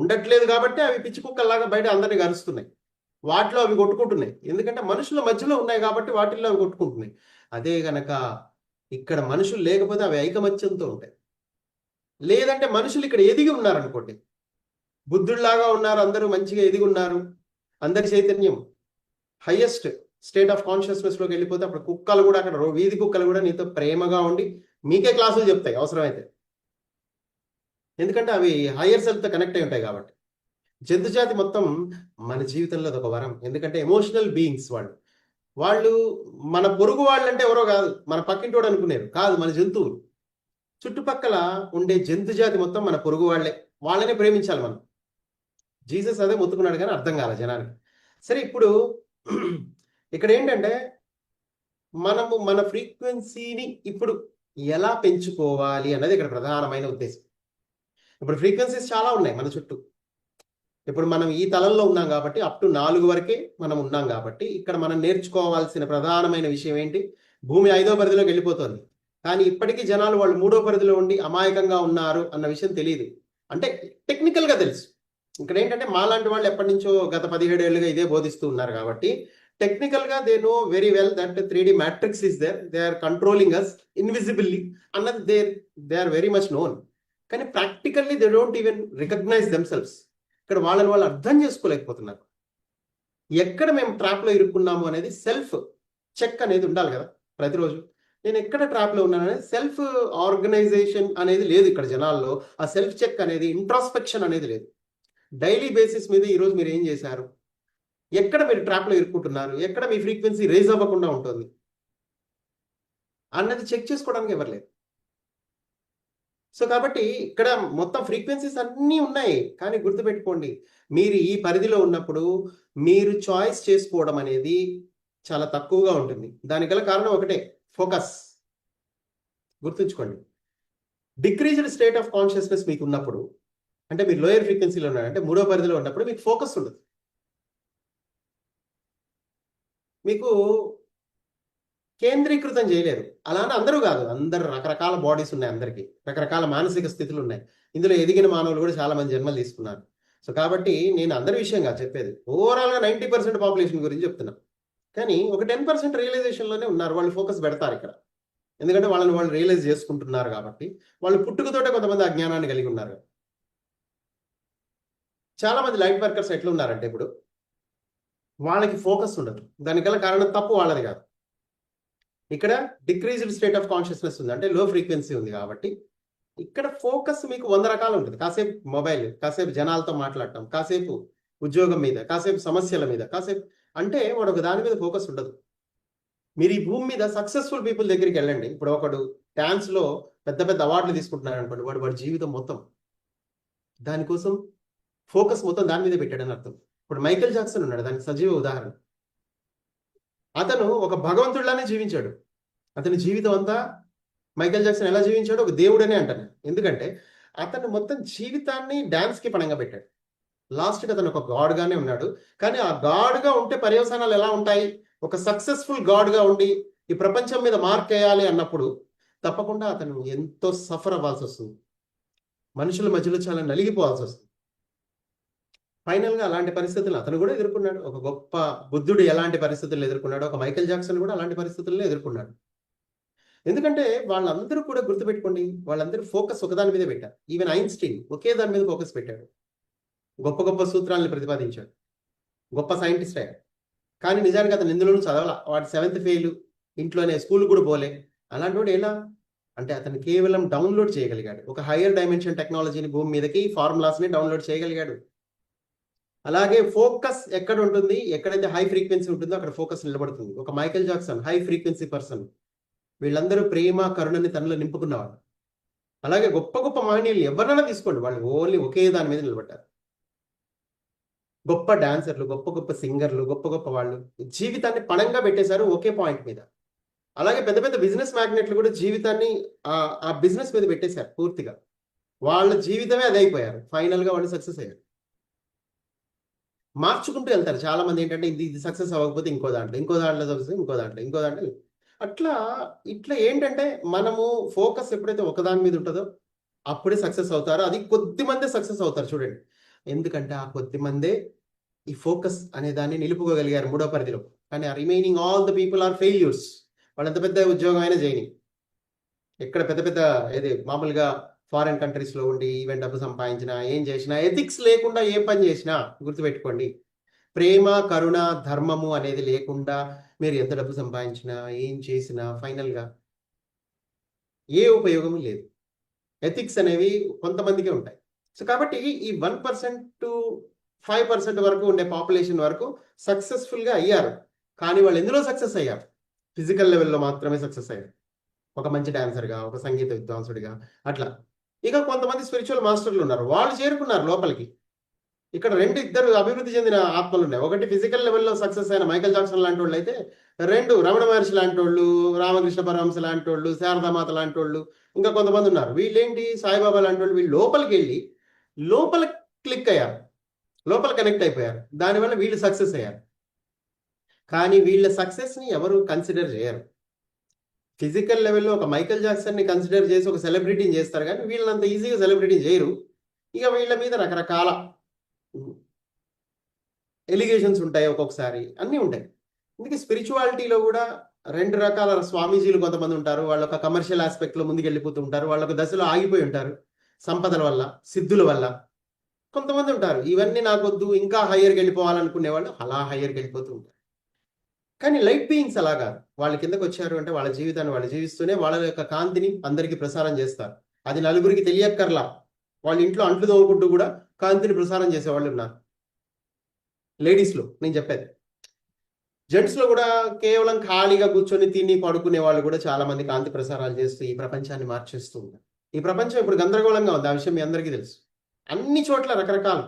ఉండట్లేదు కాబట్టి అవి పిచ్చి కుక్కల్లాగా బయట అందరినీ కరుస్తున్నాయి, వాటిలో అవి కొట్టుకుంటున్నాయి. ఎందుకంటే మనుషుల మధ్యలో ఉన్నాయి కాబట్టి వాటిల్లో అవి కొట్టుకుంటున్నాయి. అదే గనక ఇక్కడ మనుషులు లేకపోతే అవి ఐకమత్యంతో ఉంటాయి. లేదంటే మనుషులు ఇక్కడ ఎదిగి ఉన్నారనుకోండి, బుద్ధుడిలాగా ఉన్నారు, అందరూ మంచిగా ఎదిగి ఉన్నారు, అందరి చైతన్యం హైయెస్ట్ స్టేట్ ఆఫ్ కాన్షియస్నెస్లోకి వెళ్ళిపోతే అప్పుడు కుక్కలు కూడా అక్కడ వీధి కుక్కలు కూడా నీతో ప్రేమగా ఉండి మీకే క్లాసులు చెప్తాయి అవసరమైతే. ఎందుకంటే అవి హయ్యర్ సెల్ఫ్తో కనెక్ట్ అయి ఉంటాయి కాబట్టి. జంతుజాతి మొత్తం మన జీవితంలో అదొక వరం. ఎందుకంటే ఎమోషనల్ బీయింగ్స్ వాళ్ళు మన పొరుగు వాళ్ళంటే ఎవరో కాదు, మన పక్కింటోడు అనుకునేరు కాదు, మన జంతువులు. చుట్టుపక్కల ఉండే జంతుజాతి మొత్తం మన పొరుగు వాళ్ళే, వాళ్ళనే ప్రేమించాలి మనం. జీసస్ అదే మొత్తుకున్నాడు కానీ అర్థం కాలే జనానికి. సరే, ఇప్పుడు ఇక్కడ ఏంటంటే మనము మన ఫ్రీక్వెన్సీని ఇప్పుడు ఎలా పెంచుకోవాలి అన్నది ఇక్కడ ప్రధానమైన ఉద్దేశం. ఇప్పుడు ఫ్రీక్వెన్సీస్ చాలా ఉన్నాయి మన చుట్టూ. ఇప్పుడు మనం ఈ తలంలో ఉన్నాం కాబట్టి అప్ టు 4 వరకే మనం ఉన్నాం కాబట్టి ఇక్కడ మనం నేర్చుకోవాల్సిన ప్రధానమైన విషయం ఏంటి, భూమి 5వ పరిధిలోకి వెళ్ళిపోతుంది కానీ ఇప్పటికీ జనాలు వాళ్ళు 3వ పరిధిలో ఉండి అమాయకంగా ఉన్నారు అన్న విషయం తెలియదు. అంటే టెక్నికల్గా తెలుసు. ఇక్కడ ఏంటంటే మాలాంటి వాళ్ళు ఎప్పటి నుంచో గత 17 ఏళ్ళుగా ఇదే బోధిస్తూ ఉన్నారు కాబట్టి టెక్నికల్గా they know very well that 3D matrix is there, they are controlling us invisibly అన్నది they are very much known. కానీ practically they don't even recognise themselves. ఇక్కడ వాళ్ళని వాళ్ళు అర్థం చేసుకోలేకపోతున్నారు. ఎక్కడ మేము ట్రాప్లో ఇరుక్కున్నాము అనేది సెల్ఫ్ చెక్ అనేది ఉండాలి కదా ప్రతిరోజు. నేను ఎక్కడ ట్రాప్లో ఉన్నాను అనేది సెల్ఫ్ ఆర్గనైజేషన్ అనేది లేదు ఇక్కడ జనాల్లో. ఆ సెల్ఫ్ చెక్ అనేది, ఇంట్రాస్పెక్షన్ అనేది లేదు. డైలీ బేసిస్ మీద ఈరోజు మీరు ఏం చేశారు, ఎక్కడ మీరు ట్రాప్లో ఇరుక్కుంటున్నారు, ఎక్కడ మీ ఫ్రీక్వెన్సీ రేజ్ అవ్వకుండా ఉంటుంది అన్నది చెక్ చేసుకోవడానికి ఎవరు లేదు. సో కాబట్టి ఇక్కడ మొత్తం ఫ్రీక్వెన్సీస్ అన్నీ ఉన్నాయి. కానీ గుర్తుపెట్టుకోండి, మీరు ఈ పరిధిలో ఉన్నప్పుడు మీరు చాయిస్ చేసుకోవడం అనేది చాలా తక్కువగా ఉంటుంది. దానికి గల కారణం ఒకటే, ఫోకస్. గుర్తుంచుకోండి, డిక్రీజ్డ్ స్టేట్ ఆఫ్ కాన్షియస్నెస్ మీకు ఉన్నప్పుడు, అంటే మీరు లోయర్ ఫ్రీక్వెన్సీలో ఉన్నారు, అంటే 3వ పరిధిలో ఉన్నప్పుడు మీకు ఫోకస్ ఉండదు. మీకు కేంద్రీకృతం చేయలేరు. అలానే అందరూ కాదు, అందరు రకరకాల బాడీస్ ఉన్నాయి, అందరికీ రకరకాల మానసిక స్థితులు ఉన్నాయి. ఇందులో ఎదిగిన మానవులు కూడా చాలా మంది జన్మలు తీసుకున్నారు. సో కాబట్టి నేను అందరి విషయం కాదు చెప్పేది, ఓవరాల్గా 90% పాపులేషన్ గురించి చెప్తున్నా. కానీ ఒక 10% రియలైజేషన్లోనే ఉన్నారు, వాళ్ళు ఫోకస్ పెడతారు ఇక్కడ. ఎందుకంటే వాళ్ళని వాళ్ళు రియలైజ్ చేసుకుంటున్నారు కాబట్టి. వాళ్ళు పుట్టుకతోటే కొంతమంది అజ్ఞానాన్ని కలిగి ఉన్నారు. చాలా మంది లైట్ వర్కర్స్ ఎట్లా ఉన్నారంటే ఇప్పుడు వాళ్ళకి ఫోకస్ ఉండదు. దానికల్ల కారణం తప్పు వాళ్ళది కాదు. ఇక్కడ డిక్రీజ్డ్ స్టేట్ ఆఫ్ కాన్షియస్నెస్ ఉంది, అంటే లో ఫ్రీక్వెన్సీ ఉంది కాబట్టి ఇక్కడ ఫోకస్ మీకు 100 రకాలు ఉంటుంది. కాసేపు మొబైల్, కాసేపు జనాలతో మాట్లాడటం, కాసేపు ఉద్యోగం మీద, కాసేపు సమస్యల మీద, కాసేపు అంటే వాడు ఒక దాని మీద ఫోకస్ ఉండదు. మీరు ఈ భూమి మీద సక్సెస్ఫుల్ పీపుల్ దగ్గరికి వెళ్ళండి. ఇప్పుడు ఒకడు డాన్స్లో పెద్ద పెద్ద అవార్డులు తీసుకుంటున్నాడు అనుకోండి, వాడి జీవితం మొత్తం దానికోసం ఫోకస్ మొత్తం దాని మీద పెట్టాడని అర్థం. ఇప్పుడు మైకేల్ జాక్సన్ ఉన్నాడు, దానికి సజీవ ఉదాహరణ. అతను ఒక భగవంతుడిలానే జీవించాడు. అతని జీవితం అంతా మైకేల్ జాక్సన్ ఎలా జీవించాడో ఒక దేవుడనే అంటాను. ఎందుకంటే అతను మొత్తం జీవితాన్ని డాన్స్కి పణంగా పెట్టాడు. లాస్ట్కి అతను ఒక గాడ్గానే ఉన్నాడు. కానీ ఆ గాడ్గా ఉంటే పర్యవసానాలు ఎలా ఉంటాయి, ఒక సక్సెస్ఫుల్ గాడ్గా ఉండి ఈ ప్రపంచం మీద మార్క్ వేయాలి అన్నప్పుడు తప్పకుండా అతను ఎంతో సఫర్ అవ్వాల్సి వస్తుంది. మనుషుల మధ్యలో చాలా నలిగిపోవాల్సి వస్తుంది. ఫైనల్గా అలాంటి పరిస్థితులను అతను కూడా ఎదుర్కొన్నాడు. ఒక గొప్ప బుద్ధుడు ఎలాంటి పరిస్థితులను ఎదుర్కొన్నాడు, ఒక మైకేల్ జాక్సన్ కూడా అలాంటి పరిస్థితులను ఎదుర్కొన్నాడు. ఎందుకంటే వాళ్ళందరూ కూడా గుర్తుపెట్టుకోండి, వాళ్ళందరూ ఫోకస్ ఒకదాని మీద పెట్టారు. ఈవెన్ ఐన్స్టీన్ ఒకే దాని మీద ఫోకస్ పెట్టాడు. గొప్ప గొప్ప సూత్రాలను ప్రతిపాదించాడు. గొప్ప సైంటిస్ట్ అయ్యాడు. కానీ నిజానికి అతను ఇందులోనూ చదవాల. వాడు 7th ఫెయిల్, ఇంట్లోనే స్కూల్ కూడా పోలే. అలాంటి వాడు ఎలా అంటే అతను కేవలం డౌన్లోడ్ చేయగలిగాడు. ఒక హైయర్ డైమెన్షన్ టెక్నాలజీని భూమి మీదకి, ఫార్ములాస్ని డౌన్లోడ్ చేయగలిగాడు. అలాగే ఫోకస్ ఎక్కడ ఉంటుంది, ఎక్కడైతే హై ఫ్రీక్వెన్సీ ఉంటుందో అక్కడ ఫోకస్ నిలబడుతుంది. ఒక Michael Jackson high frequency person. వీళ్ళందరూ ప్రేమ, కరుణని తనలో నింపుకున్నవాడు. అలాగే గొప్ప గొప్ప మహనీయులు ఎవరైనా తీసుకోండి, వాళ్ళు ఓన్లీ ఒకే దాని మీద నిలబడ్డారు. గొప్ప డాన్సర్లు, గొప్ప గొప్ప సింగర్లు, గొప్ప గొప్ప వాళ్ళు జీవితాన్ని పణంగా పెట్టేశారు ఒకే పాయింట్ మీద. అలాగే పెద్ద పెద్ద బిజినెస్ మ్యాగ్నెట్లు కూడా జీవితాన్ని ఆ బిజినెస్ మీద పెట్టేశారు పూర్తిగా. వాళ్ళ జీవితమే అదే అయిపోయారు. ఫైనల్గా వాళ్ళు సక్సెస్ అయ్యారు. మార్చుకుంటూ వెళ్తారు. చాలా మంది ఏంటంటే ఇది సక్సెస్ అవ్వకపోతే ఇంకో దాంట్లో, ఇంకో దాంట్లో సక్సెస్, ఇంకో దాంట్లో, ఇంకో దాంట్లో. అట్లా ఇట్లా ఏంటంటే మనము ఫోకస్ ఎప్పుడైతే ఒకదాని మీద ఉంటుందో అప్పుడే సక్సెస్ అవుతారు. అది కొద్ది మందే సక్సెస్ అవుతారు చూడండి. ఎందుకంటే ఆ కొద్ది మందే ఈ ఫోకస్ అనే దాన్ని నిలుపుకోగలిగారు 3వ పరిధిలో. కానీ ఆ remaining all the people are failures. వాళ్ళు ఎంత పెద్ద ఉద్యోగం అయినా చేయని, ఎక్కడ పెద్ద పెద్ద ఏది మామూలుగా ఫారిన్ కంట్రీస్లో ఉండి ఈవెన్ డబ్బు సంపాదించినా, ఏం చేసినా, ఎథిక్స్ లేకుండా ఏ పని చేసినా గుర్తుపెట్టుకోండి, ప్రేమ, కరుణ, ధర్మము అనేది లేకుండా మీరు ఎంత డబ్బు సంపాదించినా, ఏం చేసినా ఫైనల్గా ఏ ఉపయోగం లేదు. ఎథిక్స్ అనేవి కొంతమందికే ఉంటాయి. సో కాబట్టి ఈ 1% టు 5% వరకు ఉండే పాపులేషన్ వరకు సక్సెస్ఫుల్గా అయ్యారు. కానీ వాళ్ళు ఎందులో సక్సెస్ అయ్యారు? ఫిజికల్ లెవెల్లో మాత్రమే సక్సెస్ అయ్యారు. ఒక మంచి డాన్సర్గా, ఒక సంగీత విద్వాంసుడిగా అట్లా. ఇక కొంతమంది స్పిరిచువల్ మాస్టర్లు ఉన్నారు, వాళ్ళు చేరుకున్నారు లోపలికి. ఇక్కడ ఇద్దరు అభివృద్ధి చెందిన ఆత్మలు ఉన్నాయి. ఒకటి ఫిజికల్ లెవెల్లో సక్సెస్ అయిన మైకేల్ జాక్సన్ లాంటి వాళ్ళు అయితే, 2 రమణ మహర్షి లాంటి వాళ్ళు, రామకృష్ణ పరమహంస లాంటి వాళ్ళు, శారదామాత లాంటి వాళ్ళు, ఇంకా కొంతమంది ఉన్నారు. వీళ్ళేంటి, సాయిబాబా లాంటి వాళ్ళు, వీళ్ళు లోపలికి వెళ్ళి లోపల క్లిక్ అయ్యారు, లోపల కనెక్ట్ అయిపోయారు. దానివల్ల వీళ్ళు సక్సెస్ అయ్యారు. కానీ వీళ్ళ సక్సెస్ని ఎవరు కన్సిడర్ చేయరు. ఫిజికల్ లెవెల్లో ఒక మైకేల్ జాక్సన్ని కన్సిడర్ చేసి ఒక సెలబ్రిటీని చేస్తారు, కానీ వీళ్ళంత ఈజీగా సెలబ్రిటీ చేయరు. ఇక వీళ్ళ మీద రకరకాల ఎలిగేషన్స్ ఉంటాయి, ఒక్కొక్కసారి అన్నీ ఉంటాయి. అందుకే స్పిరిచువాలిటీలో కూడా 2 రకాల స్వామీజీలు కొంతమంది ఉంటారు. వాళ్ళు ఒక కమర్షియల్ ఆస్పెక్ట్లో ముందుకు వెళ్ళిపోతూ ఉంటారు. వాళ్ళు ఒక దశలో ఆగిపోయి ఉంటారు, సంపదల వల్ల, సిద్ధుల వల్ల. కొంతమంది ఉంటారు, ఇవన్నీ నాకొద్దు, ఇంకా హయ్యర్కి వెళ్ళిపోవాలనుకునే వాళ్ళు అలా హయ్యర్కి వెళ్ళిపోతూ ఉంటారు. కానీ లైట్ బీయింగ్స్ అలా కాదు. వాళ్ళ కిందకు వచ్చారు అంటే వాళ్ళ జీవితాన్ని వాళ్ళు జీవిస్తూనే వాళ్ళ యొక్క కాంతిని అందరికీ ప్రసారం చేస్తారు. అది నలుగురికి తెలియక్కర్లా. వాళ్ళ ఇంట్లో అంట్లు తోముకుంటూ కూడా కాంతిని ప్రసారం చేసేవాళ్ళు ఉన్నారు. లేడీస్లో నేను చెప్పేది. జెంట్స్లో కూడా కేవలం ఖాళీగా కూర్చొని తిని పడుకునే వాళ్ళు కూడా చాలా మంది కాంతి ప్రసారాలు చేస్తూ ఈ ప్రపంచాన్ని మార్చేస్తూ ఉన్నారు. ఈ ప్రపంచం ఇప్పుడు గందరగోళంగా ఉంది, ఆ విషయం మీ అందరికీ తెలుసు. అన్ని చోట్ల రకరకాలు,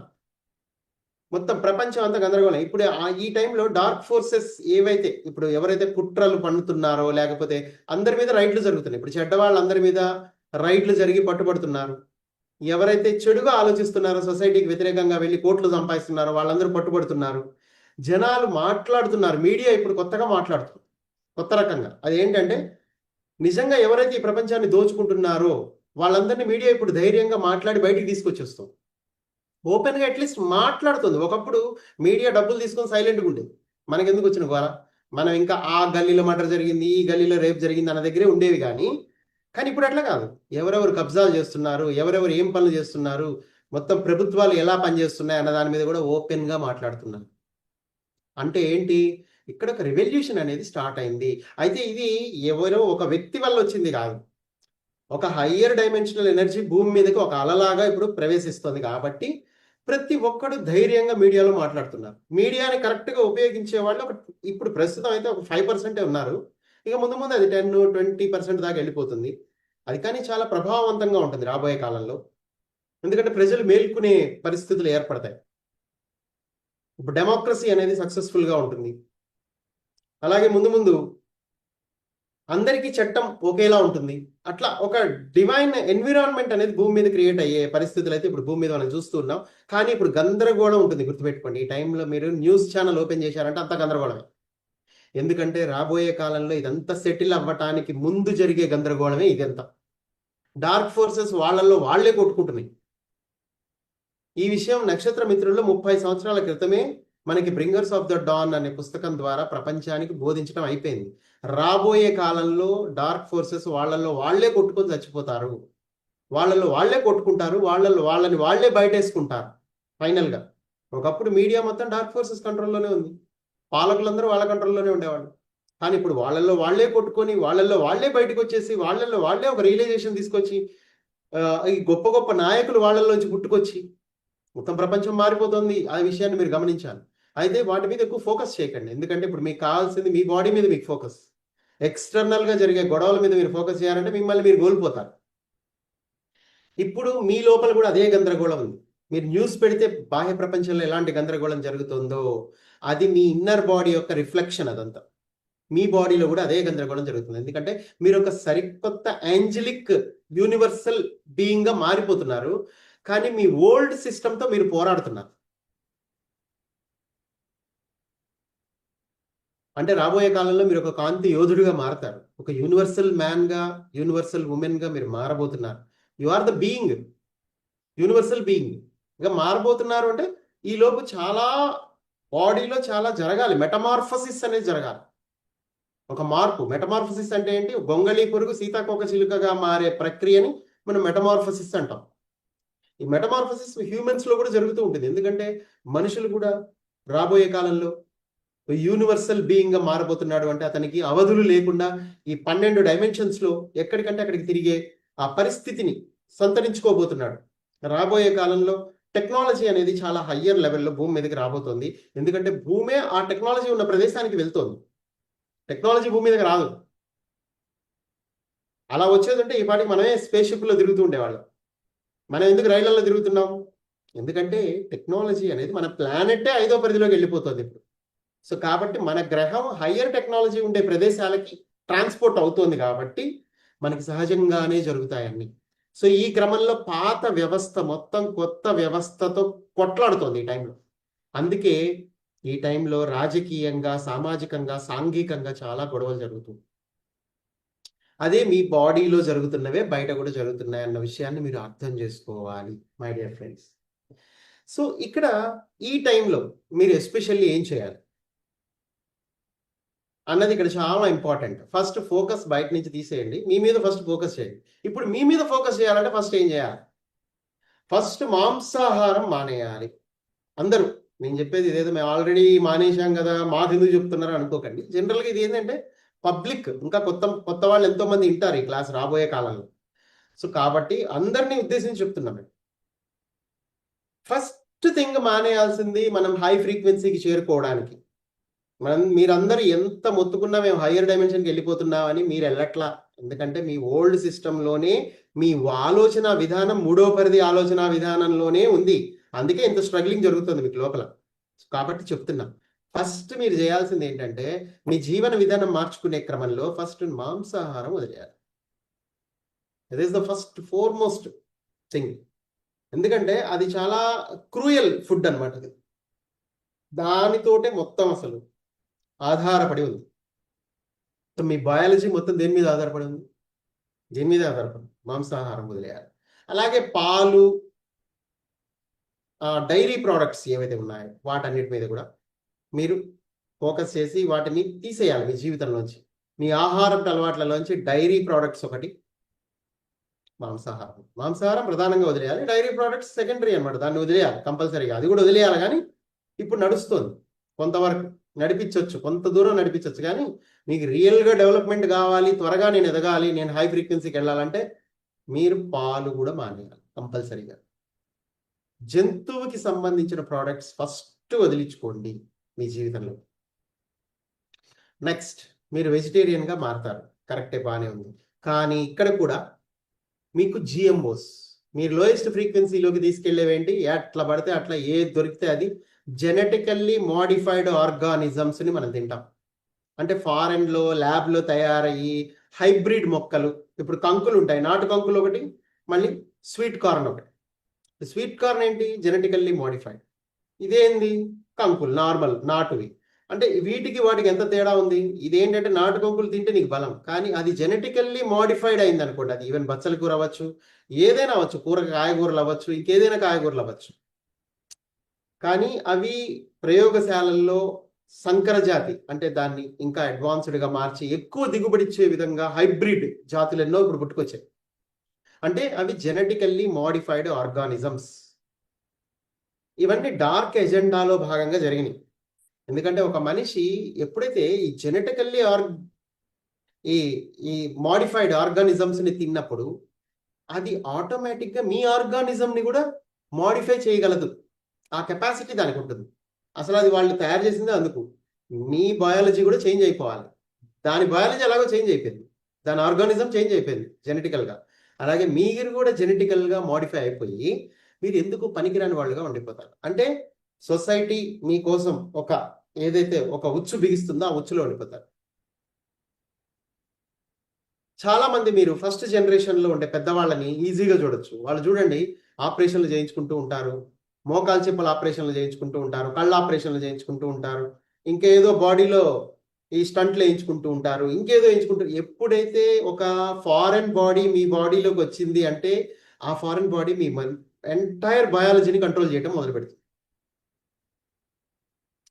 మొత్తం ప్రపంచం అంతా గందరగోళం. ఇప్పుడు ఈ టైంలో డార్క్ ఫోర్సెస్ ఏవైతే ఇప్పుడు ఎవరైతే కుట్రలు పన్నుతున్నారో, లేకపోతే అందరి మీద రైడ్లు జరుగుతున్నాయి. ఇప్పుడు చెడ్డ వాళ్ళందరి మీద రైడ్లు జరిగి పట్టుబడుతున్నారు. ఎవరైతే చెడుగా ఆలోచిస్తున్నారో, సొసైటీకి వ్యతిరేకంగా వెళ్ళి కోట్లు సంపాదిస్తున్నారో వాళ్ళందరూ పట్టుబడుతున్నారు. జనాలు మాట్లాడుతున్నారు. మీడియా ఇప్పుడు కొత్తగా మాట్లాడుతుంది, కొత్త రకంగా. అదేంటంటే నిజంగా ఎవరైతే ఈ ప్రపంచాన్ని దోచుకుంటున్నారో వాళ్ళందరినీ మీడియా ఇప్పుడు ధైర్యంగా మాట్లాడి బయటికి తీసుకొచ్చేస్తుంది. ఓపెన్గా అట్లీస్ట్ మాట్లాడుతుంది. ఒకప్పుడు మీడియా డబ్బులు తీసుకొని సైలెంట్గా ఉండేది. మనకెందుకు వచ్చిన గోల, మనం ఇంకా ఆ గల్లీలో మర్డర్ జరిగింది, ఈ గల్లీలో రేప్ జరిగింది అన్న దగ్గరే ఉండేవి. కానీ ఇప్పుడు అట్లా కాదు. ఎవరెవరు కబ్జాలు చేస్తున్నారు, ఎవరెవరు ఏం పనులు చేస్తున్నారు, మొత్తం ప్రభుత్వాలు ఎలా పనిచేస్తున్నాయి అన్న దాని మీద కూడా ఓపెన్గా మాట్లాడుతున్నారు. అంటే ఏంటి, ఇక్కడ ఒక రెవల్యూషన్ అనేది స్టార్ట్ అయింది. అయితే ఇది ఎవరో ఒక వ్యక్తి వల్ల వచ్చింది కాదు. ఒక హయ్యర్ డైమెన్షనల్ ఎనర్జీ భూమి మీదకి ఒక అలలాగా ఇప్పుడు ప్రవేశిస్తుంది. కాబట్టి ప్రతి ఒక్కడు ధైర్యంగా మీడియాలో మాట్లాడుతున్నారు. మీడియాని కరెక్ట్గా ఉపయోగించే వాళ్ళు ఇప్పుడు ప్రస్తుతం అయితే ఒక 5% ఉన్నారు. ఇక ముందు ముందు అది 10-20% దాకా వెళ్ళిపోతుంది. అది కానీ చాలా ప్రభావవంతంగా ఉంటుంది రాబోయే కాలంలో. ఎందుకంటే ప్రజలు మేల్కొనే పరిస్థితులు ఏర్పడతాయి. ఇప్పుడు డెమోక్రసీ అనేది సక్సెస్ఫుల్గా ఉంటుంది. అలాగే ముందు ముందు అందరికీ చట్టం ఒకేలా ఉంటుంది. అట్లా ఒక డివైన్ ఎన్విరాన్మెంట్ అనేది భూమి మీద క్రియేట్ అయ్యే పరిస్థితులు అయితే ఇప్పుడు భూమి మీద మనం చూస్తూ ఉన్నాం. కానీ ఇప్పుడు గందరగోళం ఉంటుంది, గుర్తుపెట్టుకోండి. ఈ టైంలో మీరు న్యూస్ ఛానల్ ఓపెన్ చేశారంటే అంత గందరగోళమే. ఎందుకంటే రాబోయే కాలంలో ఇదంతా సెటిల్ అవ్వటానికి ముందు జరిగే గందరగోళమే ఇదంతా. డార్క్ ఫోర్సెస్ వాళ్ళల్లో వాళ్లే కొట్టుకుంటున్నాయి. ఈ విషయం నక్షత్ర మిత్రుల్లో 30 సంవత్సరాల క్రితమే మనకి బ్రింగర్స్ ఆఫ్ ద డాన్ అనే పుస్తకం ద్వారా ప్రపంచానికి బోధించడం అయిపోయింది. రాబోయే కాలంలో డార్క్ ఫోర్సెస్ వాళ్ళల్లో వాళ్లే కొట్టుకొని చచ్చిపోతారు, వాళ్ళల్లో వాళ్లే కొట్టుకుంటారు, వాళ్ళని వాళ్లే బయటేసుకుంటారు ఫైనల్గా. ఒకప్పుడు మీడియా మొత్తం డార్క్ ఫోర్సెస్ కంట్రోల్లోనే ఉంది, పాలకులందరూ వాళ్ళ కంట్రోల్లోనే ఉండేవాళ్ళు. కానీ ఇప్పుడు వాళ్ళల్లో వాళ్లే కొట్టుకొని వాళ్ళల్లో వాళ్లే బయటకు వచ్చేసి వాళ్ళల్లో వాళ్లే ఒక రియలైజేషన్ తీసుకొచ్చి ఈ గొప్ప గొప్ప నాయకులు వాళ్ళల్లోంచి పుట్టుకొచ్చి మొత్తం ప్రపంచం మారిపోతుంది. ఆ విషయాన్ని మీరు గమనించాలి. అయితే వాటి మీద ఎక్కువ ఫోకస్ చేయకండి, ఎందుకంటే ఇప్పుడు మీకు కావాల్సింది మీ బాడీ మీద మీకు ఫోకస్. ఎక్స్టర్నల్గా జరిగే గొడవల మీద మీరు ఫోకస్ చేయాలంటే మిమ్మల్ని మీరు కోల్పోతారు. ఇప్పుడు మీ లోపల కూడా అదే గందరగోళం ఉంది. మీరు న్యూస్ పెడితే బాహ్య ప్రపంచంలో ఎలాంటి గందరగోళం జరుగుతుందో అది మీ ఇన్నర్ బాడీ యొక్క రిఫ్లెక్షన్. అదంతా మీ బాడీలో కూడా అదే గందరగోళం జరుగుతుంది. ఎందుకంటే మీరు ఒక సరికొత్త యాంజలిక్ యూనివర్సల్ బీయింగ్గా మారిపోతున్నారు, కానీ మీ ఓల్డ్ సిస్టంతో మీరు పోరాడుతున్నారు. అంటే రాబోయే కాలంలో మీరు ఒక కాంతి యోధుడిగా మారతారు, ఒక యూనివర్సల్ మ్యాన్గా యూనివర్సల్ ఉమెన్గా మీరు మారబోతున్నారు. You are the being, universal being గా మారబోతున్నారు. అంటే ఈ లోపు చాలా బాడీలో చాలా జరగాలి, మెటమార్ఫసిస్ అనేది జరగాలి. ఒక మార్పు. మెటమార్ఫసిస్ అంటే ఏంటి? గొంగళి పురుగు సీతాకోక చిలుకగా మారే ప్రక్రియని మనం మెటమార్ఫసిస్ అంటాం. ఈ మెటమార్ఫసిస్ హ్యూమన్స్ లో కూడా జరుగుతూ ఉంటుంది, ఎందుకంటే మనుషులు కూడా రాబోయే కాలంలో యూనివర్సల్ బీయింగ్ గా మారబోతున్నాడు. అంటే అతనికి అవధులు లేకుండా ఈ 12 డైమెన్షన్స్ లో ఎక్కడికంటే అక్కడికి తిరిగే ఆ పరిస్థితిని సంతరించుకోబోతున్నాడు. రాబోయే కాలంలో టెక్నాలజీ అనేది చాలా హయ్యర్ లెవెల్లో భూమి మీదకి రాబోతోంది, ఎందుకంటే భూమే ఆ టెక్నాలజీ ఉన్న ప్రదేశానికి వెళ్తోంది. టెక్నాలజీ భూమి మీదకి రాదు. అలా వచ్చేదంటే ఈ పాటికి మనమే స్పేస్ షిప్లో తిరుగుతూ ఉండేవాళ్ళం. మనం ఎందుకు రైళ్లలో తిరుగుతున్నాం? ఎందుకంటే టెక్నాలజీ అనేది మన ప్లానెట్టే 5వ పరిధిలోకి వెళ్ళిపోతుంది ఇప్పుడు. సో కాబట్టి మన గ్రహం హయ్యర్ టెక్నాలజీ ఉండే ప్రదేశాలకి ట్రాన్స్పోర్ట్ అవుతోంది, కాబట్టి మనకి సహజంగానే జరుగుతాయన్నీ. సో ఈ క్రమంలో పాత వ్యవస్థ మొత్తం కొత్త వ్యవస్థతో కొట్లాడుతోంది ఈ టైంలో. అందుకే ఈ టైంలో రాజకీయంగా, సామాజికంగా, సాంఘికంగా చాలా గొడవలు జరుగుతుంది. అదే మీ బాడీలో జరుగుతున్నవే బయట కూడా జరుగుతున్నాయి అన్న విషయాన్ని మీరు అర్థం చేసుకోవాలి మై డియర్ ఫ్రెండ్స్. సో ఇక్కడ ఈ టైంలో మీరు ఎస్పెషల్లీ ఏం చేయాలి అన్నది ఇక్కడ చాలా ఇంపార్టెంట్. ఫస్ట్ ఫోకస్ బయట నుంచి తీసేయండి, మీ మీద ఫస్ట్ ఫోకస్ చేయండి. ఇప్పుడు మీ మీద ఫోకస్ చేయాలంటే ఫస్ట్ ఏం చేయాలి? ఫస్ట్ మాంసాహారం మానేయాలి. అందరూ నేను చెప్పేది ఇదేదో మేము ఆల్రెడీ మానేశాం కదా, మాకు ఎందుకు చెప్తున్నారు అనుకోకండి. జనరల్గా ఇది ఏంటంటే పబ్లిక్, ఇంకా కొత్త కొత్త వాళ్ళు ఎంతో మంది వింటారు ఈ క్లాస్ రాబోయే కాలంలో. సో కాబట్టి అందరినీ ఉద్దేశించి చెప్తున్నాం. ఫస్ట్ థింగ్ మానేయాల్సింది, మనం హై ఫ్రీక్వెన్సీకి చేరుకోవడానికి మీరందరూ ఎంత మొత్తుకున్నా మేము హయ్యర్ డైమెన్షన్కి వెళ్ళిపోతున్నామని మీరు వెళ్ళట్లా. ఎందుకంటే మీ ఓల్డ్ సిస్టంలోనే మీ ఆలోచన విధానం 3వ పరిధి ఆలోచన విధానంలోనే ఉంది. అందుకే ఇంత స్ట్రగ్లింగ్ జరుగుతుంది మీకు లోపల. కాబట్టి చెప్తున్నా, ఫస్ట్ మీరు చేయాల్సింది ఏంటంటే మీ జీవన విధానం మార్చుకునే క్రమంలో ఫస్ట్ మాంసాహారం వదిలేయాలి. That is the first foremost thing. ఎందుకంటే అది చాలా క్రూయల్ ఫుడ్ అనమాట. అది దానితోటే మొత్తం అసలు ఆధారపడి ఉంది. సో మీ బయాలజీ మొత్తం దేని మీద ఆధారపడి ఉంది? దేని మీద ఆధారపడి? మాంసాహారం వదిలేయాలి. అలాగే పాలు, డైరీ ప్రోడక్ట్స్ ఏవైతే ఉన్నాయో వాటన్నిటి మీద కూడా మీరు ఫోకస్ చేసి వాటిని తీసేయాలి మీ జీవితంలోంచి. మీ ఆహారపు అలవాట్లలోంచి డైరీ ప్రోడక్ట్స్ ఒకటి, మాంసాహారం ప్రధానంగా వదిలేయాలి. డైరీ ప్రోడక్ట్స్ సెకండరీ అనమాట, దాన్ని వదిలేయాలి కంపల్సరీగా. అది కూడా వదిలేయాలి. కానీ ఇప్పుడు నడుస్తుంది, కొంతవరకు నడిపించవచ్చు, కొంత దూరం నడిపించవచ్చు. కానీ మీకు రియల్గా డెవలప్మెంట్ కావాలి, త్వరగా నేను ఎదగాలి, నేను హై ఫ్రీక్వెన్సీకి వెళ్ళాలంటే మీరు పాలు కూడా మానేయాలి కంపల్సరీగా. జంతువుకి సంబంధించిన ప్రోడక్ట్స్ ఫస్ట్ వదిలించుకోండి మీ జీవితంలో. నెక్స్ట్ మీరు వెజిటేరియన్గా మారతారు, కరెక్టే, బాగానే ఉంది. కానీ ఇక్కడ కూడా మీకు జిఎంఓస్, మీరు లోయెస్ట్ ఫ్రీక్వెన్సీలోకి తీసుకెళ్లేవేంటి? ఎట్లా పడితే అట్లా ఏది దొరికితే అది జెనెటికల్లీ మోడిఫైడ్ ఆర్గానిజమ్స్ని మనం తింటాం. అంటే ఫారెన్లో ల్యాబ్లో తయారయ్యి హైబ్రిడ్ మొక్కలు. ఇప్పుడు కంకులు ఉంటాయి, నాటు కంకులు ఒకటి, మళ్ళీ స్వీట్ కార్న్ ఒకటి. స్వీట్ కార్న్ ఏంటి? Genetically modified. ఇదేంది? కంకులు నార్మల్ నాటువి. అంటే వీటికి వాటికి ఎంత తేడా ఉంది? ఇదేంటంటే నాటుకోకులు తింటే నీకు బలం, కానీ అది జెనెటికల్లీ మోడిఫైడ్ అయింది అనుకోండి, అది ఈవెన్ బచ్చల కూర అవ్వచ్చు, ఏదైనా అవ్వచ్చు, కాయగూరలు అవ్వచ్చు, ఇంకేదైనా కాయగూరలు అవ్వచ్చు, కానీ అవి ప్రయోగశాలల్లో సంకర జాతి అంటే దాన్ని ఇంకా అడ్వాన్స్డ్గా మార్చి ఎక్కువ దిగుబడిచ్చే విధంగా హైబ్రిడ్ జాతులు ఎన్నో ఇప్పుడు పుట్టుకొచ్చాయి. అంటే అవి జెనెటికల్లీ మోడిఫైడ్ ఆర్గానిజమ్స్. ఇవన్నీ డార్క్ ఎజెండాలో భాగంగా జరిగినాయి. ఎందుకంటే ఒక మనిషి ఎప్పుడైతే ఈ జెనెటికల్లీ ఈ ఈ మోడిఫైడ్ ఆర్గానిజమ్స్ని తిన్నప్పుడు అది ఆటోమేటిక్గా మీ ఆర్గానిజంని కూడా మోడిఫై చేయగలదు. ఆ కెపాసిటీ దానికి ఉంటుంది. అసలు అది వాళ్ళు తయారు చేసిందే అందుకు. మీ బయాలజీ కూడా చేంజ్ అయిపోవాలి. దాని బయాలజీ ఎలాగో చేంజ్ అయిపోయింది, దాని ఆర్గానిజం చేంజ్ అయిపోయింది జెనెటికల్గా. అలాగే మీరు కూడా జెనెటికల్గా మోడిఫై అయిపోయి మీరు ఎందుకు పనికిరాని వాళ్ళుగా ఉండిపోతారు. అంటే సొసైటీ మీకోసం ఏదైతే ఒక ఉచ్చు బిగిస్తుందో ఆ ఉచ్చులో ఉండిపోతారు. చాలా మంది మీరు ఫస్ట్ జనరేషన్లో ఉండే పెద్దవాళ్ళని ఈజీగా చూడొచ్చు. వాళ్ళు చూడండి ఆపరేషన్లు చేయించుకుంటూ ఉంటారు, మోకాలు చిప్పల ఆపరేషన్లు చేయించుకుంటూ ఉంటారు, కళ్ళ ఆపరేషన్లు చేయించుకుంటూ ఉంటారు, ఇంకేదో బాడీలో ఈ స్టంట్లు వేయించుకుంటూ ఉంటారు, ఇంకేదో వేయించుకుంటారు. ఎప్పుడైతే ఒక ఫారెన్ బాడీ మీ బాడీలోకి వచ్చింది అంటే ఆ ఫారెన్ బాడీ మీ ఎంటైర్ బయాలజీని కంట్రోల్ చేయడం మొదలు పెడుతుంది.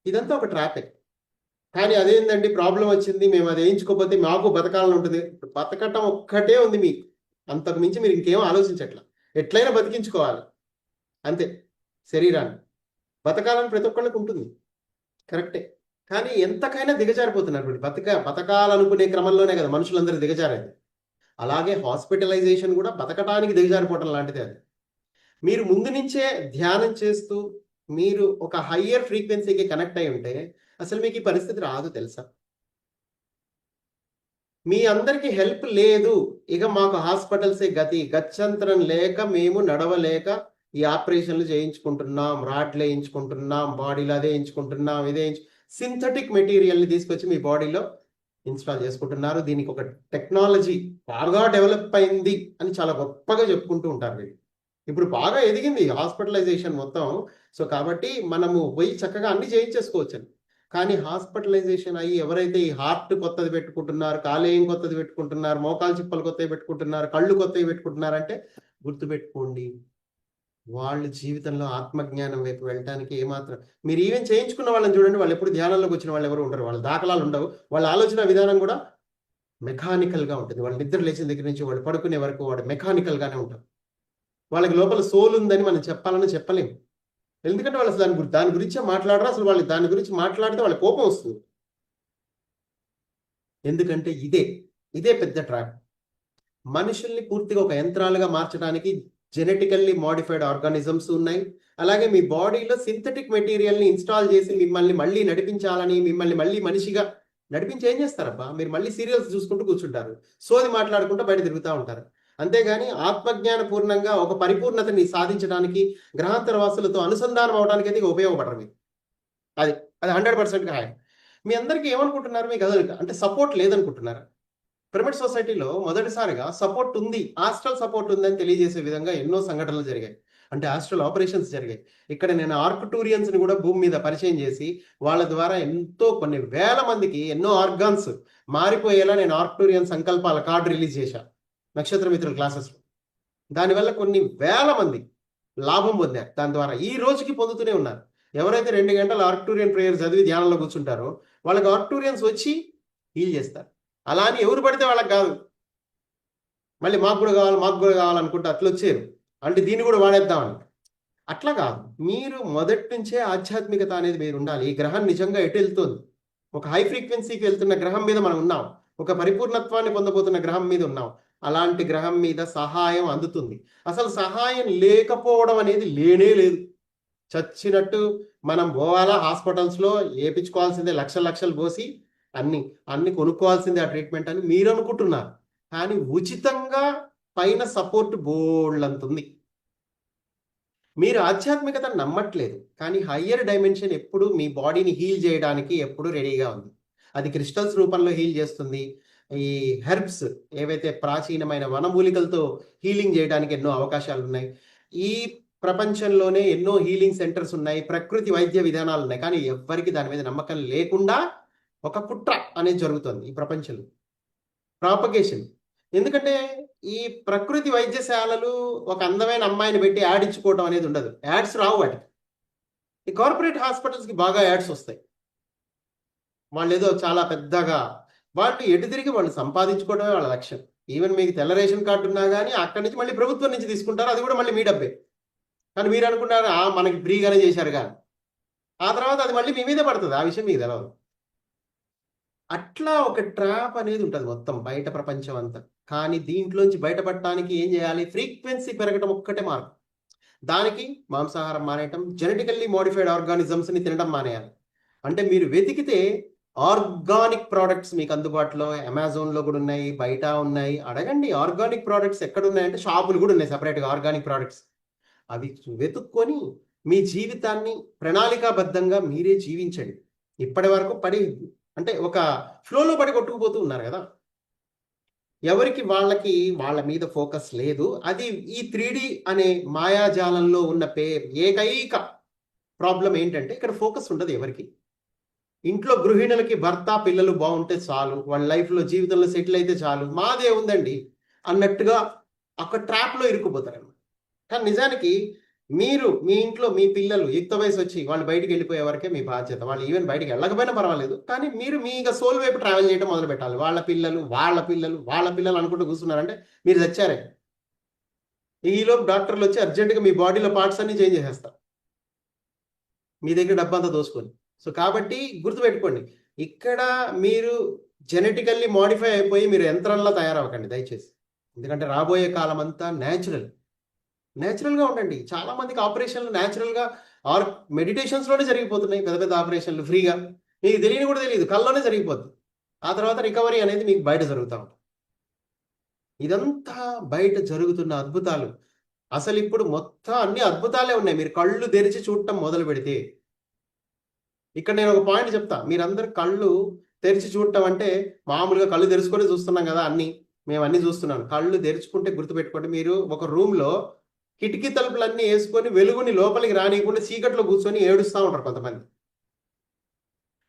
ఇదంతా ఒక ట్రాపే. కానీ అదేంటండి ప్రాబ్లం వచ్చింది, మేము అది వేయించుకోకపోతే మాకు బతకాలని ఉంటుంది. బతకటం ఒక్కటే ఉంది మీకు, అంతకు మించి మీరు ఇంకేం ఆలోచించట్లా. ఎట్లయినా బతికించుకోవాలి అంతే. శరీరాన్ని బతకాలని ప్రతి ఒక్కళ్ళకి ఉంటుంది, కరెక్టే. కానీ ఎంతకైనా దిగజారిపోతున్నారు. బతకాలనుకునే క్రమంలోనే కదా మనుషులందరూ దిగజారేది. అలాగే హాస్పిటలైజేషన్ కూడా బతకటానికి దిగజారిపోవటం లాంటిదే. అది మీరు ముందు నుంచే ధ్యానం చేస్తూ మీరు ఒక హయ్యర్ ఫ్రీక్వెన్సీకి కనెక్ట్ అయి ఉంటే అసలు మీకు ఈ పరిస్థితి రాదు తెలుసా. మీ అందరికీ హెల్ప్ లేదు, ఇక మాకు హాస్పిటల్సే గత్యంతరం లేక మేము నడవలేక ఈ ఆపరేషన్లు చేయించుకుంటున్నాం, రాడ్లు వేయించుకుంటున్నాం, బాడీలో అదే వేయించుకుంటున్నాం, సింథటిక్ మెటీరియల్ని తీసుకొచ్చి మీ బాడీలో ఇన్స్టాల్ చేసుకుంటున్నారు. దీనికి ఒక టెక్నాలజీ బాగా డెవలప్ అయింది అని చాలా గొప్పగా చెప్పుకుంటూ ఉంటారు వీళ్ళు. ఇప్పుడు బాగా ఎదిగింది హాస్పిటలైజేషన్ మొత్తం. సో కాబట్టి మనము పోయి చక్కగా అన్ని చేయించేసుకోవచ్చు. కానీ హాస్పిటలైజేషన్ అయ్యి ఎవరైతే ఈ హార్ట్ కొత్తది పెట్టుకుంటున్నారు, కాలేయం కొత్తది పెట్టుకుంటున్నారు, మోకాలు చిప్పలు కొత్తవి పెట్టుకుంటున్నారు, కళ్ళు కొత్తవి పెట్టుకుంటున్నారంటే గుర్తుపెట్టుకోండి, వాళ్ళ జీవితంలో ఆత్మజ్ఞానం వైపు వెళ్ళడానికి ఏమాత్రం. మీరు ఈవెన్ చేయించుకున్న వాళ్ళని చూడండి, వాళ్ళు ఎప్పుడు ధ్యానంలోకి వచ్చిన వాళ్ళు ఎవరు ఉండరు, వాళ్ళ దాఖలాలు ఉండవు, వాళ్ళ ఆలోచన విధానం కూడా మెకానికల్గా ఉంటుంది. వాళ్ళు నిద్ర లేచిన దగ్గర నుంచి వాళ్ళు పడుకునే వరకు వాడు మెకానికల్గానే ఉంటారు. వాళ్ళకి లోపల సోల్ ఉందని మనం చెప్పాలని చెప్పలేము. ఎందుకంటే వాళ్ళు అసలు దాని గురించే మాట్లాడరు. అసలు వాళ్ళు దాని గురించి మాట్లాడితే వాళ్ళ కోపం వస్తుంది. ఎందుకంటే ఇదే పెద్ద ట్రాప్. మనుషుల్ని పూర్తిగా ఒక యంత్రాలుగా మార్చడానికి జెనెటికల్లీ మోడిఫైడ్ ఆర్గానిజమ్స్ ఉన్నాయి. అలాగే మీ బాడీలో సింథటిక్ మెటీరియల్ని ఇన్స్టాల్ చేసి మిమ్మల్ని మళ్ళీ నడిపించాలని, మిమ్మల్ని మళ్ళీ మనిషిగా నడిపించి ఏం చేస్తారబ్బా, మీరు మళ్ళీ సీరియల్స్ చూసుకుంటూ కూర్చుంటారు, సోది మాట్లాడుకుంటూ బయట తిరుగుతూ ఉంటారు. అంతేగాని ఆత్మజ్ఞాన పూర్ణంగా ఒక పరిపూర్ణతని సాధించడానికి గ్రహాంతర వాసులతో అనుసంధానం అవడానికి అయితే ఉపయోగపడరు మీకు. అది 100% ఖాయం. మీ అందరికీ ఏమనుకుంటున్నారు, మీకు అంటే సపోర్ట్ లేదనుకుంటున్నారు. పిరమిడ్ సొసైటీలో మొదటిసారిగా సపోర్ట్ ఉంది, ఆస్ట్రల్ సపోర్ట్ ఉందని తెలియజేసే విధంగా ఎన్నో సంఘటనలు జరిగాయి. అంటే ఆస్ట్రల్ ఆపరేషన్స్ జరిగాయి. ఇక్కడ నేను ఆర్క్టూరియన్స్ని కూడా భూమి మీద పరిచయం చేసి వాళ్ళ ద్వారా కొన్ని వేల మందికి ఎన్నో ఆర్గాన్స్ మారిపోయేలా నేను ఆర్క్టూరియన్ సంకల్పాల కార్డు రిలీజ్ చేశాను నక్షత్ర మిత్రుల క్లాసెస్లో. దానివల్ల కొన్ని వేల మంది లాభం పొందారు. దాని ద్వారా ఈ రోజుకి పొందుతూనే ఉన్నారు. ఎవరైతే 2 గంటలు ఆర్క్టూరియన్ ప్రేయర్ చదివి ధ్యానంలో కూర్చుంటారో వాళ్ళకి ఆర్క్టూరియన్స్ వచ్చి హీల్ చేస్తారు. అలా అని ఎవరు పడితే వాళ్ళకి కాదు, మళ్ళీ మాకు కూడా కావాలనుకుంటే అట్లా వచ్చారు అంటే దీన్ని కూడా వాడేద్దామని అట్లా కాదు. మీరు మొదటి నుంచే ఆధ్యాత్మికత అనేది మీరు ఉండాలి. ఈ గ్రహం నిజంగా ఎటు వెళ్తుంది, ఒక హై ఫ్రీక్వెన్సీకి వెళ్తున్న గ్రహం మీద మనం ఉన్నాం, ఒక పరిపూర్ణత్వాన్ని పొందబోతున్న గ్రహం మీద ఉన్నాం. అలాంటి గ్రహం మీద సహాయం అందుతుంది. అసలు సహాయం లేకపోవడం అనేది లేనే లేదు. చచ్చినట్టు మనం పోవాలా హాస్పిటల్స్లో, వేయించుకోవాల్సిందే లక్షలు పోసి అన్ని కొనుక్కోవాల్సిందే ఆ ట్రీట్మెంట్ అని మీరు అనుకుంటున్నారు. కానీ ఉచితంగా పైన సపోర్ట్ బోల్డంతుంది. మీరు ఆధ్యాత్మికత నమ్మట్లేదు, కానీ హయ్యర్ డైమెన్షన్ ఎప్పుడు మీ బాడీని హీల్ చేయడానికి ఎప్పుడు రెడీగా ఉంది. అది క్రిస్టల్స్ రూపంలో హీల్ చేస్తుంది. ఈ హెర్బ్స్ ఏవైతే ప్రాచీనమైన వనమూలికలతో హీలింగ్ చేయడానికి ఎన్నో అవకాశాలు ఉన్నాయి. ఈ ప్రపంచంలోనే ఎన్నో హీలింగ్ సెంటర్స్ ఉన్నాయి, ప్రకృతి వైద్య విధానాలు ఉన్నాయి, కానీ ఎవ్వరికి దాని మీద నమ్మకం లేకుండా ఒక కుట్ర అనేది జరుగుతుంది ఈ ప్రపంచంలో, ప్రాపగేషన్. ఎందుకంటే ఈ ప్రకృతి వైద్యశాలలు ఒక అందమైన అమ్మాయిని పెట్టి యాడ్ ఇచ్చుకోవడం అనేది ఉండదు, యాడ్స్ రావు వాటికి. ఈ కార్పొరేట్ హాస్పిటల్స్కి బాగా యాడ్స్ వస్తాయి. వాళ్ళు ఏదో చాలా పెద్దగా, వాళ్ళు ఎటు తిరిగి వాళ్ళు సంపాదించుకోవడమే వాళ్ళ లక్ష్యం. ఈవెన్ మీకు తెల్ల రేషన్ కార్డు ఉన్నా కానీ అక్కడి నుంచి మళ్ళీ ప్రభుత్వం నుంచి తీసుకుంటారు, అది కూడా మళ్ళీ మీ డబ్బే. కానీ మీరు అనుకున్నారు మనకి ఫ్రీగానే చేశారు కానీ, ఆ తర్వాత అది మళ్ళీ మీ మీదే పడుతుంది, ఆ విషయం మీకు తెలవదు. అట్లా ఒక ట్రాప్ అనేది ఉంటుంది మొత్తం బయట ప్రపంచం అంతా. కానీ దీంట్లోంచి బయటపడటానికి ఏం చేయాలి? ఫ్రీక్వెన్సీ పెరగడం ఒక్కటే మార్గం. దానికి మాంసాహారం మానేయటం, జెనెటికల్లీ మోడిఫైడ్ ఆర్గానిజమ్స్ని తినడం మానేయాలి. అంటే మీరు వెతికితే ఆర్గానిక్ ప్రోడక్ట్స్ మీకు అందుబాటులో అమెజాన్లో కూడా ఉన్నాయి, బయట ఉన్నాయి. అడగండి ఆర్గానిక్ ప్రోడక్ట్స్ ఎక్కడ ఉన్నాయంటే షాపులు కూడా ఉన్నాయి సపరేట్గా ఆర్గానిక్ ప్రోడక్ట్స్. అవి వెతుక్కొని మీ జీవితాన్ని ప్రణాళికాబద్ధంగా మీరే జీవించండి. ఇప్పటి వరకు అంటే ఒక ఫ్లోలో పడి కొట్టుకుపోతూ ఉన్నారు కదా, ఎవరికి వాళ్ళ మీద ఫోకస్ లేదు. అది ఈ 3D అనే మాయాజాలంలో ఉన్న ఏకైక ప్రాబ్లం ఏంటంటే ఇక్కడ ఫోకస్ ఉండదు ఎవరికి. ఇంట్లో గృహిణులకి భర్త పిల్లలు బాగుంటే చాలు, వాళ్ళ లైఫ్లో జీవితంలో సెటిల్ అయితే చాలు, మాదే ఉందండి అన్నట్టుగా ఒక ట్రాప్లో ఇరుక్కుపోతారు. కానీ నిజానికి మీరు మీ ఇంట్లో మీ పిల్లలు యుక్త వయసు వచ్చి వాళ్ళు బయటికి వెళ్ళిపోయే వరకే మీ బాధ్యత. వాళ్ళు ఈవెన్ బయటికి వెళ్ళకపోయినా పర్వాలేదు, కానీ మీరు మీ సోల్ వైపు ట్రావెల్ చేయడం మొదలు పెట్టాలి. వాళ్ళ పిల్లలు అనుకుంటూ కూర్చున్నారంటే మీరు చచ్చారే. ఈలోపు డాక్టర్లు వచ్చి అర్జెంటుగా మీ బాడీలో పార్ట్స్ అన్ని చేంజ్ చేసేస్తారు, మీ దగ్గర డబ్బంతా దోసుకొని. సో కాబట్టి గుర్తుపెట్టుకోండి, ఇక్కడ మీరు జెనెటికల్లీ మోడిఫై అయిపోయి మీరు యంత్రంలా తయారవ్వకండి దయచేసి. ఎందుకంటే రాబోయే కాలం అంతా న్యాచురల్గా ఉండండి. చాలా మందికి ఆపరేషన్లు న్యాచురల్గా మెడిటేషన్స్లోనే జరిగిపోతున్నాయి, పెద్ద పెద్ద ఆపరేషన్లు ఫ్రీగా, మీకు తెలియని కూడా తెలియదు, కల్లోనే జరిగిపోతుంది. ఆ తర్వాత రికవరీ అనేది మీకు బయట జరుగుతూ ఉంటుంది. ఇదంతా బయట జరుగుతున్న అద్భుతాలు. అసలు ఇప్పుడు మొత్తం అన్ని అద్భుతాలే ఉన్నాయి మీరు కళ్ళు తెరిచి చూడటం మొదలు పెడితే. ఇక్కడ నేను ఒక పాయింట్ చెప్తా, మీరందరూ కళ్ళు తెరిచి చూడటం అంటే మామూలుగా కళ్ళు తెరుచుకొని చూస్తున్నాం కదా, మేము అన్ని చూస్తున్నాం. కళ్ళు తెరుచుకుంటే గుర్తుపెట్టుకోండి, మీరు ఒక రూమ్లో కిటికీ తలుపులన్నీ వేసుకొని వెలుగుని లోపలికి రానియకుండా చీకట్లో కూర్చొని ఏడుస్తూ ఉంటారు కొంతమంది.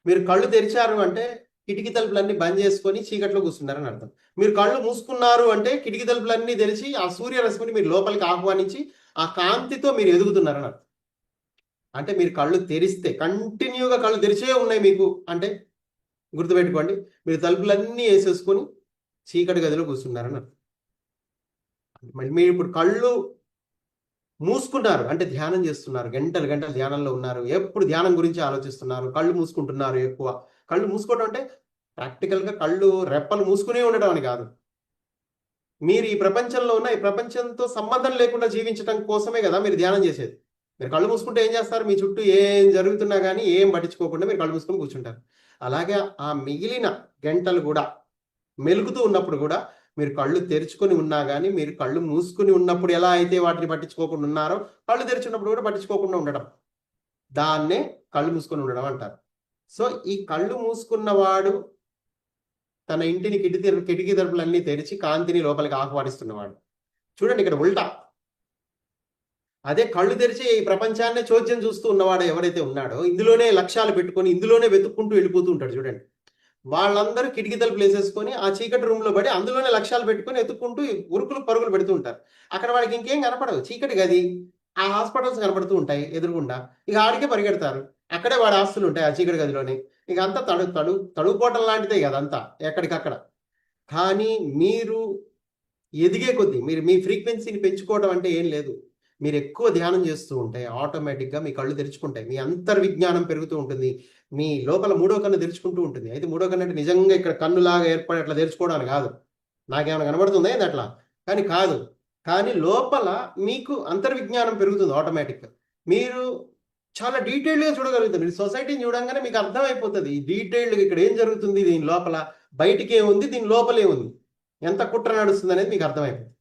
మీరు కళ్ళు తెరిచారు అంటే కిటికీ తలుపులన్నీ బంద్ చేసుకొని చీకట్లో కూర్చున్నారని అర్థం. మీరు కళ్ళు మూసుకున్నారు అంటే కిటికీ తలుపులన్నీ తెరిచి ఆ సూర్యరశ్మిని మీరు లోపలికి ఆహ్వానించి ఆ కాంతితో మీరు ఎదుగుతున్నారని అర్థం. అంటే మీరు కళ్ళు తెరిస్తే కంటిన్యూగా కళ్ళు తెరిచే ఉన్నాయి మీకు అంటే గుర్తుపెట్టుకోండి, మీరు తలుపులన్నీ వేసేసుకొని చీకటి గదిలో కూర్చున్నారని అర్థం. మళ్ళీ మీరు ఇప్పుడు కళ్ళు మూసుకున్నారు అంటే ధ్యానం చేస్తున్నారు, గంటలు ధ్యానంలో ఉన్నారు, ఎప్పుడు ధ్యానం గురించి ఆలోచిస్తున్నారు, కళ్ళు మూసుకుంటున్నారు. ఎక్కువ కళ్ళు మూసుకోవడం అంటే ప్రాక్టికల్గా కళ్ళు రెప్పలు మూసుకునే ఉండడం అని కాదు. మీరు ఈ ప్రపంచంలో ఉన్న ఈ ప్రపంచంతో సంబంధం లేకుండా జీవించడం కోసమే కదా మీరు ధ్యానం చేసేది. మీరు కళ్ళు మూసుకుంటే ఏం చేస్తారు? మీ చుట్టూ ఏం జరుగుతున్నా కానీ ఏం పట్టించుకోకుండా మీరు కళ్ళు మూసుకొని కూర్చుంటారు. అలాగే ఆ మిగిలిన గంటలు కూడా మెలుగుతూ ఉన్నప్పుడు కూడా మీరు కళ్ళు తెరుచుకొని ఉన్నా కానీ, మీరు కళ్ళు మూసుకుని ఉన్నప్పుడు ఎలా అయితే వాటిని పట్టించుకోకుండా ఉన్నారో, కళ్ళు తెరిచినప్పుడు కూడా పట్టించుకోకుండా ఉండడం, దాన్నే కళ్ళు మూసుకొని ఉండడం అంటారు. సో ఈ కళ్ళు మూసుకున్నవాడు తన ఇంటిని కిటికీ తలుపులన్నీ తెరిచి కాంతిని లోపలికి ఆహ్వానిస్తున్నవాడు. చూడండి ఇక్కడ ఉల్టా. అదే కళ్ళు తెరిచి ఈ ప్రపంచాన్నే చోద్యం చూస్తూ ఉన్నవాడు ఎవరైతే ఉన్నాడో, ఇందులోనే లక్ష్యాలు పెట్టుకొని ఇందులోనే వెతుక్కుంటూ వెళ్ళిపోతూ ఉంటాడు. చూడండి, వాళ్ళందరూ కిటికీ తలుపులు వేసేసుకొని ఆ చీకటి రూమ్లో పడి అందులోనే లక్ష్యాలు పెట్టుకొని ఎత్తుక్కుంటూ ఉరుకులు పరుగులు పెడుతూ ఉంటారు. అక్కడ వాడికి ఇంకేం కనపడదు, చీకటి గది, ఆ హాస్పిటల్స్ కనపడుతూ ఉంటాయి ఎదురుగుండా, ఇక ఆడికే పరిగెడతారు. అక్కడే వాడి ఆస్తులు ఉంటాయి ఆ చీకటి గదిలోనే. ఇక అంతా తడుపోవటం లాంటిదే కదా అంతా ఎక్కడికక్కడ. కానీ మీరు ఎదిగే కొద్దీ మీరు మీ ఫ్రీక్వెన్సీని పెంచుకోవడం అంటే ఏం లేదు, మీరు ఎక్కువ ధ్యానం చేస్తూ ఉంటే ఆటోమేటిక్గా మీ కళ్ళు తెరుచుకుంటాయి, మీ అంతర్విజ్ఞానం పెరుగుతూ ఉంటుంది, మీ లోపల మూడో కన్ను తెరుచుకుంటూ ఉంటుంది. అయితే మూడో కన్ను అంటే నిజంగా ఇక్కడ కన్నులాగా ఏర్పడి అట్లా తెరుచుకోవడానికి కాదు, నాకేమైనా కనబడుతుంది ఏంది అట్లా, కానీ కాదు. కానీ లోపల మీకు అంతర్విజ్ఞానం పెరుగుతుంది ఆటోమేటిక్గా. మీరు చాలా డీటెయిల్డ్గా చూడగలుగుతారు. మీరు సొసైటీని చూడంగానే మీకు అర్థమైపోతుంది ఈ డీటెయిల్డ్గా ఇక్కడ ఏం జరుగుతుంది, దీని లోపల బయటికి ఏముంది, దీని లోపలే ఉంది, ఎంత కుట్ర నడుస్తుంది అనేది మీకు అర్థమైపోతుంది.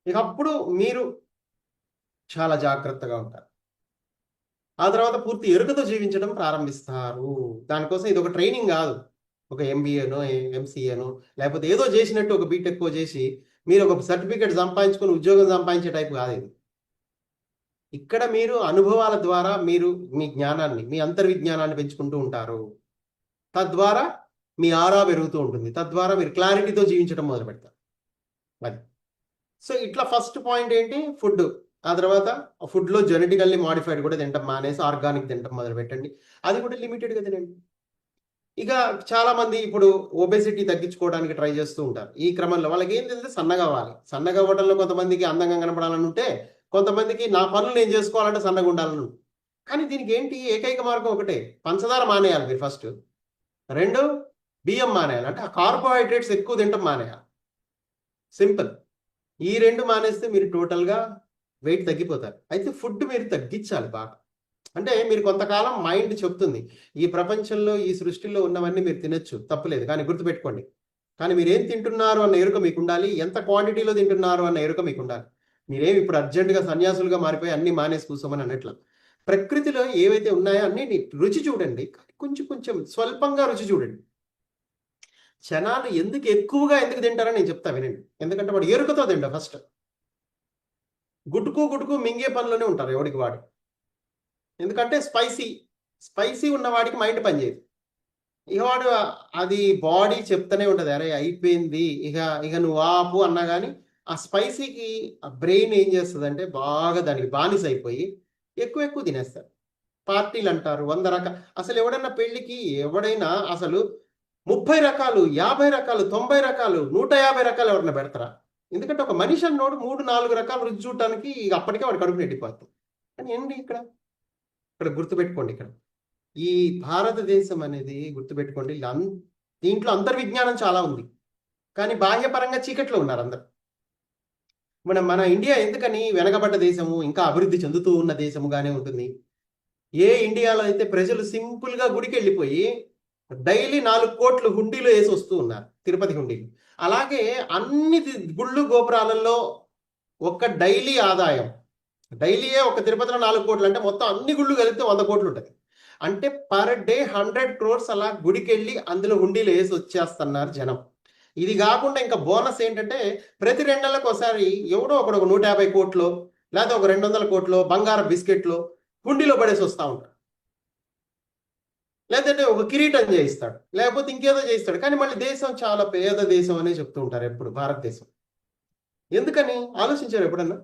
ఇక అప్పుడు మీరు చాలా జాగ్రత్తగా ఉంటారు. ఆ తర్వాత పూర్తి ఎరుకతో జీవించడం ప్రారంభిస్తారు. దానికోసం ఇది ఒక ట్రైనింగ్ కాదు, ఒక MBAనో MCAనో లేకపోతే ఏదో చేసినట్టు ఒక బీటెక్ చేసి మీరు ఒక సర్టిఫికేట్ సంపాదించుకొని ఉద్యోగం సంపాదించే టైప్ కాదు ఇది. ఇక్కడ మీరు అనుభవాల ద్వారా మీరు మీ జ్ఞానాన్ని, మీ అంతర్విజ్ఞానాన్ని పెంచుకుంటూ ఉంటారు. తద్వారా మీ ఆరా పెరుగుతూ ఉంటుంది. తద్వారా మీరు క్లారిటీతో జీవించడం మొదలు పెడతారు. అది. సో ఇట్లా ఫస్ట్ పాయింట్ ఏంటి? ఫుడ్. ఆ తర్వాత ఫుడ్లో జెనెటికల్లీ మాడిఫైడ్ కూడా తింటాం మానేసి ఆర్గానిక్ తింటాం మొదలు పెట్టండి. అది కూడా లిమిటెడ్గా తినండి. ఇక చాలా మంది ఇప్పుడు ఒబెసిటీ తగ్గించుకోవడానికి ట్రై చేస్తూ ఉంటారు. ఈ క్రమంలో వాళ్ళకి ఏం తెలిస్తే సన్నగా అవ్వాలి. సన్నగా అవ్వడంలో కొంతమందికి అందంగా కనపడాలని ఉంటే, కొంతమందికి నా పనులు నేను చేసుకోవాలంటే సన్నగా ఉండాలని ఉంటుంది. కానీ దీనికి ఏంటి ఏకైక మార్గం ఒకటే, పంచదార మానేయాలి మీరు ఫస్ట్. 2 బియ్యం మానేయాలి. అంటే ఆ కార్బోహైడ్రేట్స్ ఎక్కువ తింటాం మానేయాలి. సింపుల్. ఈ 2 మానేస్తే మీరు టోటల్గా వెయిట్ తగ్గిపోతారు. అయితే ఫుడ్ మీరు తగ్గించాలి బాగా. అంటే మీరు కొంతకాలం మైండ్ చెప్తుంది ఈ ప్రపంచంలో ఈ సృష్టిలో ఉన్నవన్నీ మీరు తినొచ్చు, తప్పులేదు. కానీ గుర్తుపెట్టుకోండి, కానీ మీరు ఏం తింటున్నారు అన్న ఎరుక మీకు ఉండాలి, ఎంత క్వాంటిటీలో తింటున్నారు అన్న ఎరుక మీకు ఉండాలి. మీరేమి ఇప్పుడు అర్జెంటుగా సన్యాసులుగా మారిపోయి అన్ని మానేసి కూర్చోమని అన్నట్లు. ప్రకృతిలో ఏవైతే ఉన్నాయో అన్ని రుచి చూడండి, కొంచెం కొంచెం స్వల్పంగా రుచి చూడండి. జనాలు ఎక్కువగా ఎందుకు తింటారని నేను చెప్తా వినండి. ఎందుకంటే వాడు ఎరుకతో తింటా ఫస్ట్. గుటుకు మింగే పనిలోనే ఉంటారు ఎవడికి వాడు. ఎందుకంటే స్పైసీ ఉన్నవాడికి మైండ్ పనిచేయదు. ఇక వాడు అది బాడీ చెప్తూనే ఉంటుంది, అరే అయిపోయింది ఇక ఇక నువ్వు ఆపు అన్నా కానీ ఆ స్పైసీకి ఆ బ్రెయిన్ ఏం చేస్తుంది అంటే బాగా దానికి బానిస అయిపోయి ఎక్కువ తినేస్తారు. పార్టీలు అంటారు 100 రకాలు. అసలు ఎవడన్నా పెళ్లికి ఎవడైనా అసలు 30 రకాలు, 50 రకాలు, 90 రకాలు, 150 రకాలు ఎవరన్నా పెడతారా? ఎందుకంటే ఒక మనిషి అన్నోడు 3-4 రకాలు రుచి చూడటానికి అప్పటికే వాడు కడుపు నిండిపోతుంది. కానీ ఏంటి ఇక్కడ గుర్తుపెట్టుకోండి, ఇక్కడ ఈ భారతదేశం అనేది గుర్తుపెట్టుకోండి, దీంట్లో అంతర్విజ్ఞానం చాలా ఉంది. కానీ బాహ్యపరంగా చీకట్లో ఉన్నారు అందరు. మన ఇండియా ఎందుకని వెనకబడ్డ దేశము, ఇంకా అభివృద్ధి చెందుతూ ఉన్న దేశముగానే ఉంటుంది. ఏ ఇండియాలో అయితే ప్రజలు సింపుల్గా గుడికి వెళ్ళిపోయి డైలీ 4 కోట్లు హుండీలో వేసి వస్తూ ఉన్నారు, తిరుపతి హుండీలు. అలాగే అన్ని గుళ్ళు గోపురాలలో ఒక డైలీ ఆదాయం, డైలీయే ఒక తిరుపతిలో 4 కోట్లు అంటే మొత్తం అన్ని గుళ్ళు కలిపితే 100 కోట్లు ఉంటుంది. అంటే పర్ డే 100 crores అలా గుడికి వెళ్ళి అందులో హుండీలు వేసి వచ్చేస్తున్నారు జనం. ఇది కాకుండా ఇంకా బోనస్ ఏంటంటే ప్రతి 2 నెలలకు ఒకసారి ఎవడో ఒకడు 150 కోట్లు లేదా ఒక 200 కోట్లు బంగారం బిస్కెట్లు హుండీలో పడేసి వస్తూ ఉంటారు. లేదంటే ఒక కిరీటం చేయిస్తాడు, లేకపోతే ఇంకేదో చేయిస్తాడు. కానీ మళ్ళీ దేశం చాలా పేద దేశం అనే చెప్తూ ఉంటారు ఎప్పుడు భారతదేశం. ఎందుకని ఆలోచించారు ఎప్పుడన్నా?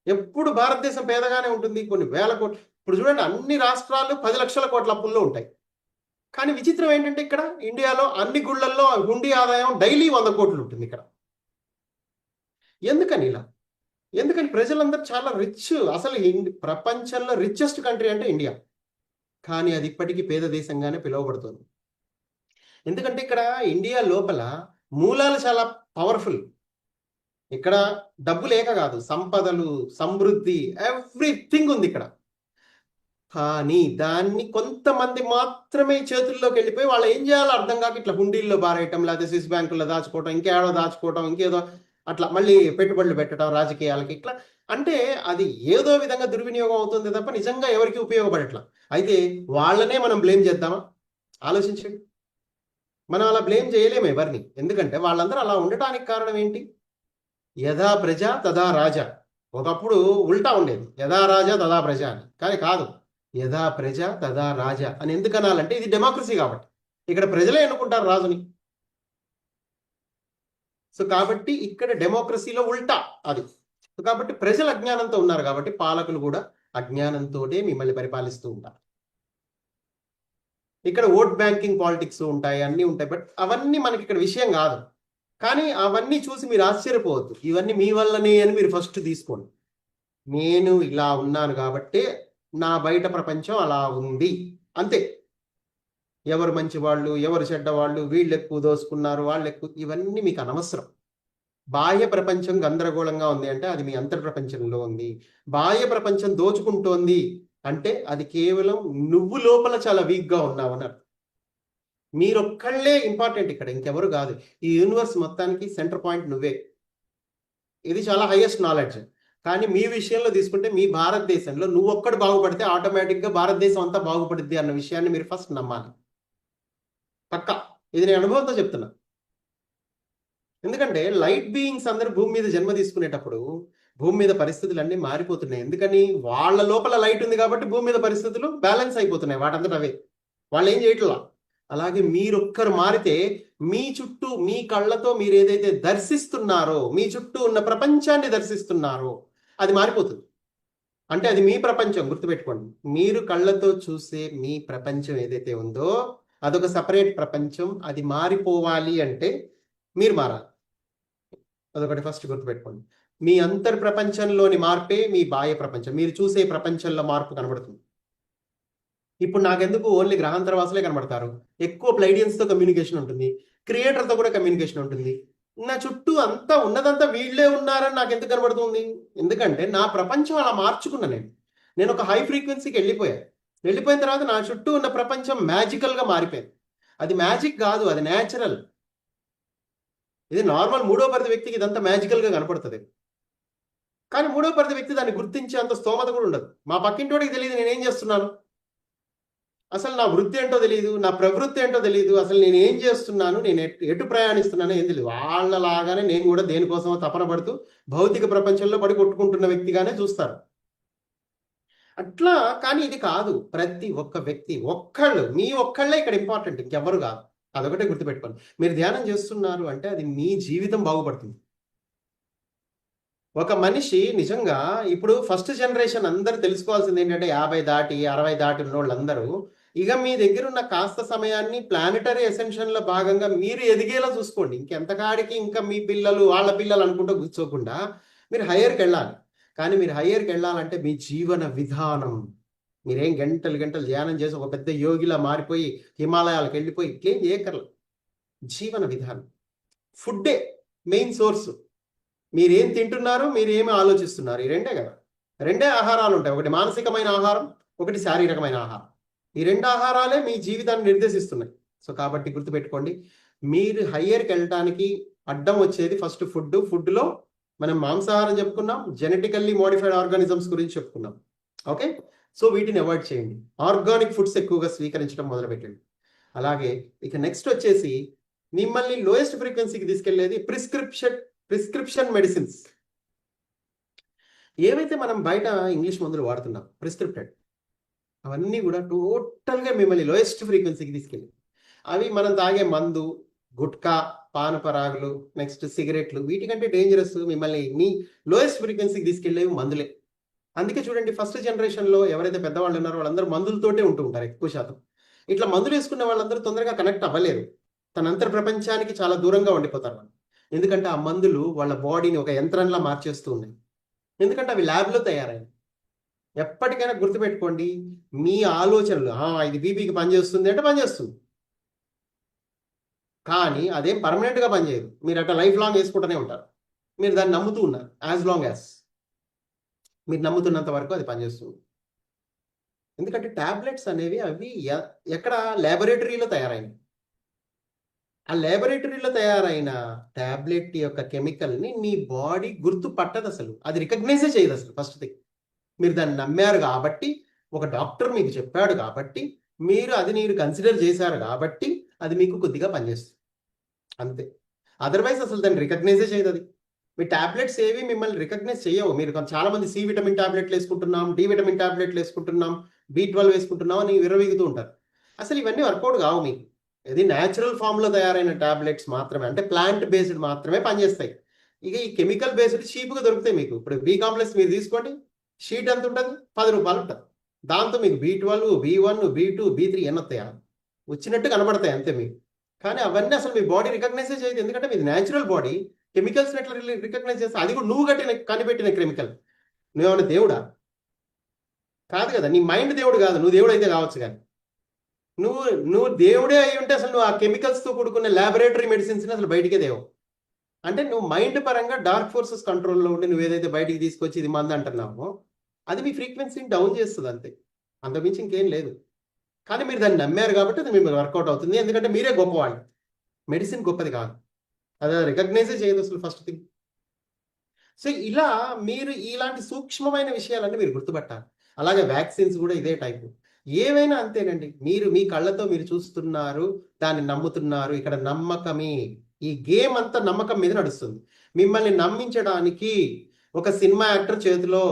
ఎప్పుడు భారతదేశం పేదగానే ఉంటుంది, కొన్ని వేల కోట్లు. ఇప్పుడు చూడండి అన్ని రాష్ట్రాలు 10 లక్షల కోట్ల అప్పుల్లో ఉంటాయి. కానీ విచిత్రం ఏంటంటే ఇక్కడ ఇండియాలో అన్ని గుళ్ళల్లో హుండీ ఆదాయం డైలీ 100 కోట్లు ఉంటుంది ఇక్కడ. ఎందుకని ఇలా? ఎందుకని ప్రజలందరూ చాలా రిచ్. అసలు ప్రపంచంలో రిచెస్ట్ కంట్రీ అంటే ఇండియా, కానీ అది ఇప్పటికీ పేద దేశంగానే పిలువబడుతుంది. ఎందుకంటే ఇక్కడ ఇండియా లోపల మూలాలు చాలా పవర్ఫుల్. ఇక్కడ డబ్బు లేక కాదు, సంపదలు, సమృద్ధి, ఎవ్రీథింగ్ ఉంది ఇక్కడ. కానీ దాన్ని కొంతమంది మాత్రమే చేతుల్లోకి వెళ్ళిపోయి వాళ్ళు ఏం చేయాలో అర్థం కాక ఇట్లా హుండీల్లో బారేయటం, లేకపోతే స్విస్ బ్యాంకుల్లో దాచుకోవటం, ఇంకేడో దాచుకోవటం, ఇంకేదో అట్లా మళ్ళీ పెట్టుబడులు పెట్టడం రాజకీయాలకి. ఇట్లా అంటే అది ఏదో విధంగా దుర్వినియోగం అవుతుంది తప్ప నిజంగా ఎవరికి ఉపయోగపడట్లా. అయితే వాళ్ళనే మనం బ్లేమ్ చేద్దామా? ఆలోచించండి. మనం అలా బ్లేమ్ చేయలేము ఎవరిని. ఎందుకంటే వాళ్ళందరూ అలా ఉండటానికి కారణం ఏంటి? యథా ప్రజ తదా రాజా. ఒకప్పుడు ఉల్టా ఉండేది, యథా రాజా తదా ప్రజ అని. కానీ కాదు, యథా ప్రజ తదా రాజా అని. ఎందుకు అనాలంటే ఇది డెమోక్రసీ కాబట్టి ఇక్కడ ప్రజలే ఎన్నుకుంటారు రాజుని. సో కాబట్టి ఇక్కడ డెమోక్రసీలో ఉల్టా అది. సో కాబట్టి ప్రజలు అజ్ఞానంతో ఉన్నారు కాబట్టి పాలకులు కూడా అజ్ఞానంతోనే మిమ్మల్ని పరిపాలిస్తూ ఉంటారు. ఇక్కడ ఓట్ బ్యాంకింగ్ పాలిటిక్స్ ఉంటాయి, అన్నీ ఉంటాయి. బట్ అవన్నీ మనకి ఇక్కడ విషయం కాదు. కానీ అవన్నీ చూసి మీరు ఆశ్చర్యపోవద్దు, ఇవన్నీ మీ వల్లనే అని మీరు ఫస్ట్ తీసుకోండి. నేను ఇలా ఉన్నాను కాబట్టి నా బయట ప్రపంచం అలా ఉంది, అంతే. ఎవరు మంచివాళ్ళు, ఎవరు చెడ్డవాళ్ళు, వీళ్ళు ఎక్కువ దోసుకున్నారు, వాళ్ళు ఎక్కువ, ఇవన్నీ మీకు అనవసరం. బాహ్య ప్రపంచం గందరగోళంగా ఉంది అంటే అది మీ అంతర్ ప్రపంచంలో ఉంది. బాహ్య ప్రపంచం దోచుకుంటోంది అంటే అది కేవలం నువ్వు లోపల చాలా వీక్గా ఉన్నావని అర్థం. మీరొక్కళ్ళే ఇంపార్టెంట్ ఇక్కడ, ఇంకెవరు కాదు. ఈ యూనివర్స్ మొత్తానికి సెంటర్ పాయింట్ నువ్వే. ఇది చాలా హైయెస్ట్ నాలెడ్జ్. కానీ మీ విషయంలో తీసుకుంటే మీ భారతదేశంలో నువ్వు ఒక్కడు బాగుపడితే ఆటోమేటిక్గా భారతదేశం అంతా బాగుపడుద్ది అన్న విషయాన్ని మీరు ఫస్ట్ నమ్మాలి. పక్కా, ఇది నేను అనుభవంతో చెప్తున్నా. ఎందుకంటే లైట్ బీయింగ్స్ అందరు భూమి మీద జన్మ తీసుకునేటప్పుడు భూమి మీద పరిస్థితులు అన్నీ మారిపోతున్నాయి. ఎందుకని? వాళ్ళ లోపల లైట్ ఉంది కాబట్టి భూమి మీద పరిస్థితులు బ్యాలెన్స్ అయిపోతున్నాయి వాటంతట అవే. వాళ్ళు ఏం చేయట్లా. అలాగే మీరొక్కరు మారితే మీ చుట్టూ మీ కళ్ళతో మీరు ఏదైతే దర్శిస్తున్నారో, మీ చుట్టూ ఉన్న ప్రపంచాన్ని దర్శిస్తున్నారో అది మారిపోతుంది. అంటే అది మీ ప్రపంచం, గుర్తుపెట్టుకోండి. మీరు కళ్ళతో చూసే మీ ప్రపంచం ఏదైతే ఉందో అదొక సపరేట్ ప్రపంచం. అది మారిపోవాలి అంటే మీరు మారాలి. అదొకటి ఫస్ట్ గుర్తుపెట్టుకోండి. మీ అంతర్ ప్రపంచంలోని మార్పే మీ బాహ్య ప్రపంచం. మీరు చూసే ప్రపంచంలో మార్పు కనబడుతుంది. ఇప్పుడు నాకెందుకు ఓన్లీ గ్రహాంతరవాసులే కనబడతారు. ఎక్కువ ప్లైడియన్స్తో కమ్యూనికేషన్ ఉంటుంది, క్రియేటర్తో కూడా కమ్యూనికేషన్ ఉంటుంది. నా చుట్టూ అంతా ఉన్నదంతా వీళ్ళే ఉన్నారని నాకు ఎందుకు కనబడుతుంది? ఎందుకంటే నా ప్రపంచం అలా మార్చుకున్నా. నేను ఒక హై ఫ్రీక్వెన్సీకి వెళ్ళిపోయిన తర్వాత నా చుట్టూ ఉన్న ప్రపంచం మ్యాజికల్గా మారిపోయింది. అది మ్యాజిక్ కాదు, అది న్యాచురల్. ఇది నార్మల్ మూడో పరిధి వ్యక్తికి ఇదంతా మ్యాజికల్గా కనపడుతుంది. కానీ మూడో పరిధి వ్యక్తి దాన్ని గుర్తించే అంత స్తోమత కూడా ఉండదు. మా పక్కింటోడికి తెలియదు నేనేం చేస్తున్నాను, అసలు నా వృత్తి ఏంటో తెలియదు, నా ప్రవృత్తి ఏంటో తెలియదు, అసలు నేను ఏం చేస్తున్నాను, నేను ఎటు ప్రయాణిస్తున్నానో ఏం తెలియదు. వాళ్ళలాగానే నేను కూడా దేనికోసమో తపన పడుతూ భౌతిక ప్రపంచంలో పడి కొట్టుకుంటున్న వ్యక్తిగానే చూస్తారు. అట్లా కానీ ఇది కాదు. ప్రతి ఒక్క వ్యక్తి మీ ఒక్కళ్ళే ఇక్కడ ఇంపార్టెంట్, ఇంకెవ్వరు కాదు. అదొకటే గుర్తుపెట్టుకోండి. మీరు ధ్యానం చేస్తున్నారు అంటే అది మీ జీవితం బాగుపడుతుంది. ఒక మనిషి నిజంగా ఇప్పుడు ఫస్ట్ జనరేషన్ అందరూ తెలుసుకోవాల్సింది ఏంటంటే 50 దాటి 60 దాటి ఉన్న వాళ్ళందరూ ఇక మీ దగ్గర ఉన్న కాస్త సమయాన్ని ప్లానెటరీ ఎసెన్షన్లో భాగంగా మీరు ఎదిగేలా చూసుకోండి. ఇంకెంతకాడికి ఇంకా మీ పిల్లలు వాళ్ళ పిల్లలు అనుకుంటూ కూర్చోకుండా మీరు హయ్యర్కి వెళ్ళాలి. కానీ మీరు హయ్యర్కి వెళ్ళాలంటే మీ జీవన విధానం, మీరేం గంటలు గంటలు ధ్యానం చేసి ఒక పెద్ద యోగిలా మారిపోయి హిమాలయాలకు వెళ్ళిపోయి ఏం చేయకర్లేదు. జీవన విధానం, ఫుడ్డే మెయిన్ సోర్సు. మీరేం తింటున్నారు, మీరు ఏమి ఆలోచిస్తున్నారు, ఈ రెండే కదా. రెండే ఆహారాలు ఉంటాయి, ఒకటి మానసికమైన ఆహారం, ఒకటి శారీరకమైన ఆహారం. ఈ రెండు ఆహారాలే మీ జీవితాన్ని నిర్దేశిస్తున్నాయి. సో కాబట్టి గుర్తుపెట్టుకోండి, మీరు హయ్యర్కి వెళ్ళటానికి అడ్డం వచ్చేది ఫస్ట్ ఫుడ్లో మనం మాంసాహారం చెప్పుకున్నాం, జెనెటికల్లీ మోడిఫైడ్ ఆర్గానిజమ్స్ గురించి చెప్పుకున్నాం. ఓకే, సో వీటిని అవాయిడ్ చేయండి. ఆర్గానిక్ ఫుడ్స్ ఎక్కువగా స్వీకరించడం మొదలుపెట్టండి. అలాగే ఇక నెక్స్ట్ వచ్చేసి మిమ్మల్ని లోయెస్ట్ ఫ్రీక్వెన్సీకి తీసుకెళ్లేది ప్రిస్క్రిప్షన్ మెడిసిన్స్. ఏవైతే మనం బయట ఇంగ్లీష్ మందులు వాడుతున్నాం ప్రిస్క్రిప్టెడ్, అవన్నీ కూడా టోటల్గా మిమ్మల్ని లోయెస్ట్ ఫ్రీక్వెన్సీకి తీసుకెళ్ళి, అవి మనం తాగే మందు, గుట్కా, పానపరాగులు, నెక్స్ట్ సిగరెట్లు, వీటికంటే డేంజరస్ మిమ్మల్ని మీ లోయెస్ట్ ఫ్రీక్వెన్సీకి తీసుకెళ్లేవి మందులే. అందుకే చూడండి, ఫస్ట్ జనరేషన్లో ఎవరైతే పెద్దవాళ్ళు ఉన్నారో వాళ్ళందరూ మందులతోటే ఉంటూ ఉంటారు ఎక్కువ శాతం. ఇట్లా మందులు వేసుకున్న వాళ్ళందరూ తొందరగా కనెక్ట్ అవ్వలేరు, తన అంతర్ ప్రపంచానికి చాలా దూరంగా ఉండిపోతారు వాళ్ళు. ఎందుకంటే ఆ మందులు వాళ్ళ బాడీని ఒక యంత్రంలా మార్చేస్తూ ఉన్నాయి. ఎందుకంటే అవి ల్యాబ్లో తయారయ్యాయి. ఎప్పటికైనా గుర్తుపెట్టుకోండి, మీ ఆలోచనలు ఇది బీపీకి పనిచేస్తుంది అంటే పనిచేస్తుంది, కానీ అదేం పర్మనెంట్గా పనిచేయదు. మీరు అట్లా లైఫ్ లాంగ్ వేసుకుంటూనే ఉంటారు. మీరు దాన్ని నమ్ముతూ ఉన్నారు. యాజ్ లాంగ్ యాజ్ మీరు నమ్ముతున్నంత వరకు అది పనిచేస్తుంది. ఎందుకంటే ట్యాబ్లెట్స్ అనేవి అవి ఎక్కడ ల్యాబొరేటరీలో తయారైనవి. ఆ ల్యాబొరేటరీలో తయారైన ట్యాబ్లెట్ యొక్క కెమికల్ని మీ బాడీ గుర్తుపట్టదు, అసలు అది రికగ్నైజే చేయదు అసలు. ఫస్ట్ థింగ్, మీరు దాన్ని నమ్మారు కాబట్టి, ఒక డాక్టర్ మీకు చెప్పాడు కాబట్టి, మీరు కన్సిడర్ చేశారు కాబట్టి అది మీకు కొద్దిగా పనిచేస్తుంది అంతే. అదర్వైజ్ అసలు దాన్ని రికగ్నైజే చేయదు అది. మీ ట్యాబ్లెట్స్ ఏవి మిమ్మల్ని రికగ్నైజ్ చేయవు. మీరు చాలా మంది సి విటమిన్ ట్యాబ్లెట్లు వేసుకుంటున్నాం, డి విటమిన్ ట్యాబ్లెట్లు వేసుకుంటున్నాం, B12 వేసుకుంటున్నాం అని విర్రవీగుతూ ఉంటారు. అసలు ఇవన్నీ వర్కౌట్ కావు మీకు. ఇది న్యాచురల్ ఫామ్లో తయారైన ట్యాబ్లెట్స్ మాత్రమే, అంటే ప్లాంట్ బేస్డ్ మాత్రమే పనిచేస్తాయి. ఇక ఈ కెమికల్ బేస్డ్ చీప్గా దొరుకుతాయి మీకు. ఇప్పుడు బి కాంప్లెక్స్ మీరు తీసుకోండి, షీట్ ఎంత ఉంటుంది, 10 రూపాయలు ఉంటుంది. దాంతో మీకు B12, B1, B2, B3 ఎన్ని వస్తాయా, వచ్చినట్టు కనబడతాయి అంతే మీకు. కానీ అవన్నీ అసలు మీ బాడీ రికగ్నైజ్ చేయదు. ఎందుకంటే మీది న్యాచురల్ బాడీ కెమికల్స్ని ఎట్లా రికగ్నైజ్ చేస్తే, అది కూడా నువ్వు కనిపెట్టిన కెమికల్. నువ్వేమన్నా దేవుడా? కాదు కదా. నీ మైండ్ దేవుడు కాదు, నువ్వు దేవుడు అయితే కావచ్చు, కానీ నువ్వు దేవుడే అయి ఉంటే అసలు నువ్వు ఆ కెమికల్స్తో కూడుకున్న ల్యాబొరేటరీ మెడిసిన్స్ని అసలు బయటికే దేవు. అంటే నువ్వు మైండ్ పరంగా డార్క్ ఫోర్సెస్ కంట్రోల్లో ఉండి నువ్వు ఏదైతే బయటికి తీసుకొచ్చి ఇది మంది అంటున్నావో అది మీ ఫ్రీక్వెన్సీని డౌన్ చేస్తుంది అంతే, అంతకుమించి ఇంకేం లేదు. కానీ మీరు దాన్ని నమ్మారు కాబట్టి అది మీకు వర్కౌట్ అవుతుంది. ఎందుకంటే మీరే గొప్పవాళ్ళు, మెడిసిన్ గొప్పది కాదు, అది రికగ్నైజే చేయదు అసలు ఫస్ట్ థింగ్. సో ఇలా మీరు ఇలాంటి సూక్ష్మమైన విషయాలన్నీ మీరు గుర్తుపట్టాలి. అలాగే వ్యాక్సిన్స్ కూడా ఇదే టైపు. ఏవైనా అంతేనండి. మీరు మీ కళ్ళతో మీరు చూస్తున్నారు, దాన్ని నమ్ముతున్నారు. ఇక్కడ నమ్మకమే, ఈ గేమ్ అంతా నమ్మకం మీద నడుస్తుంది. మిమ్మల్ని నమ్మించడానికి ఒక సినిమా యాక్టర్ చేతిలో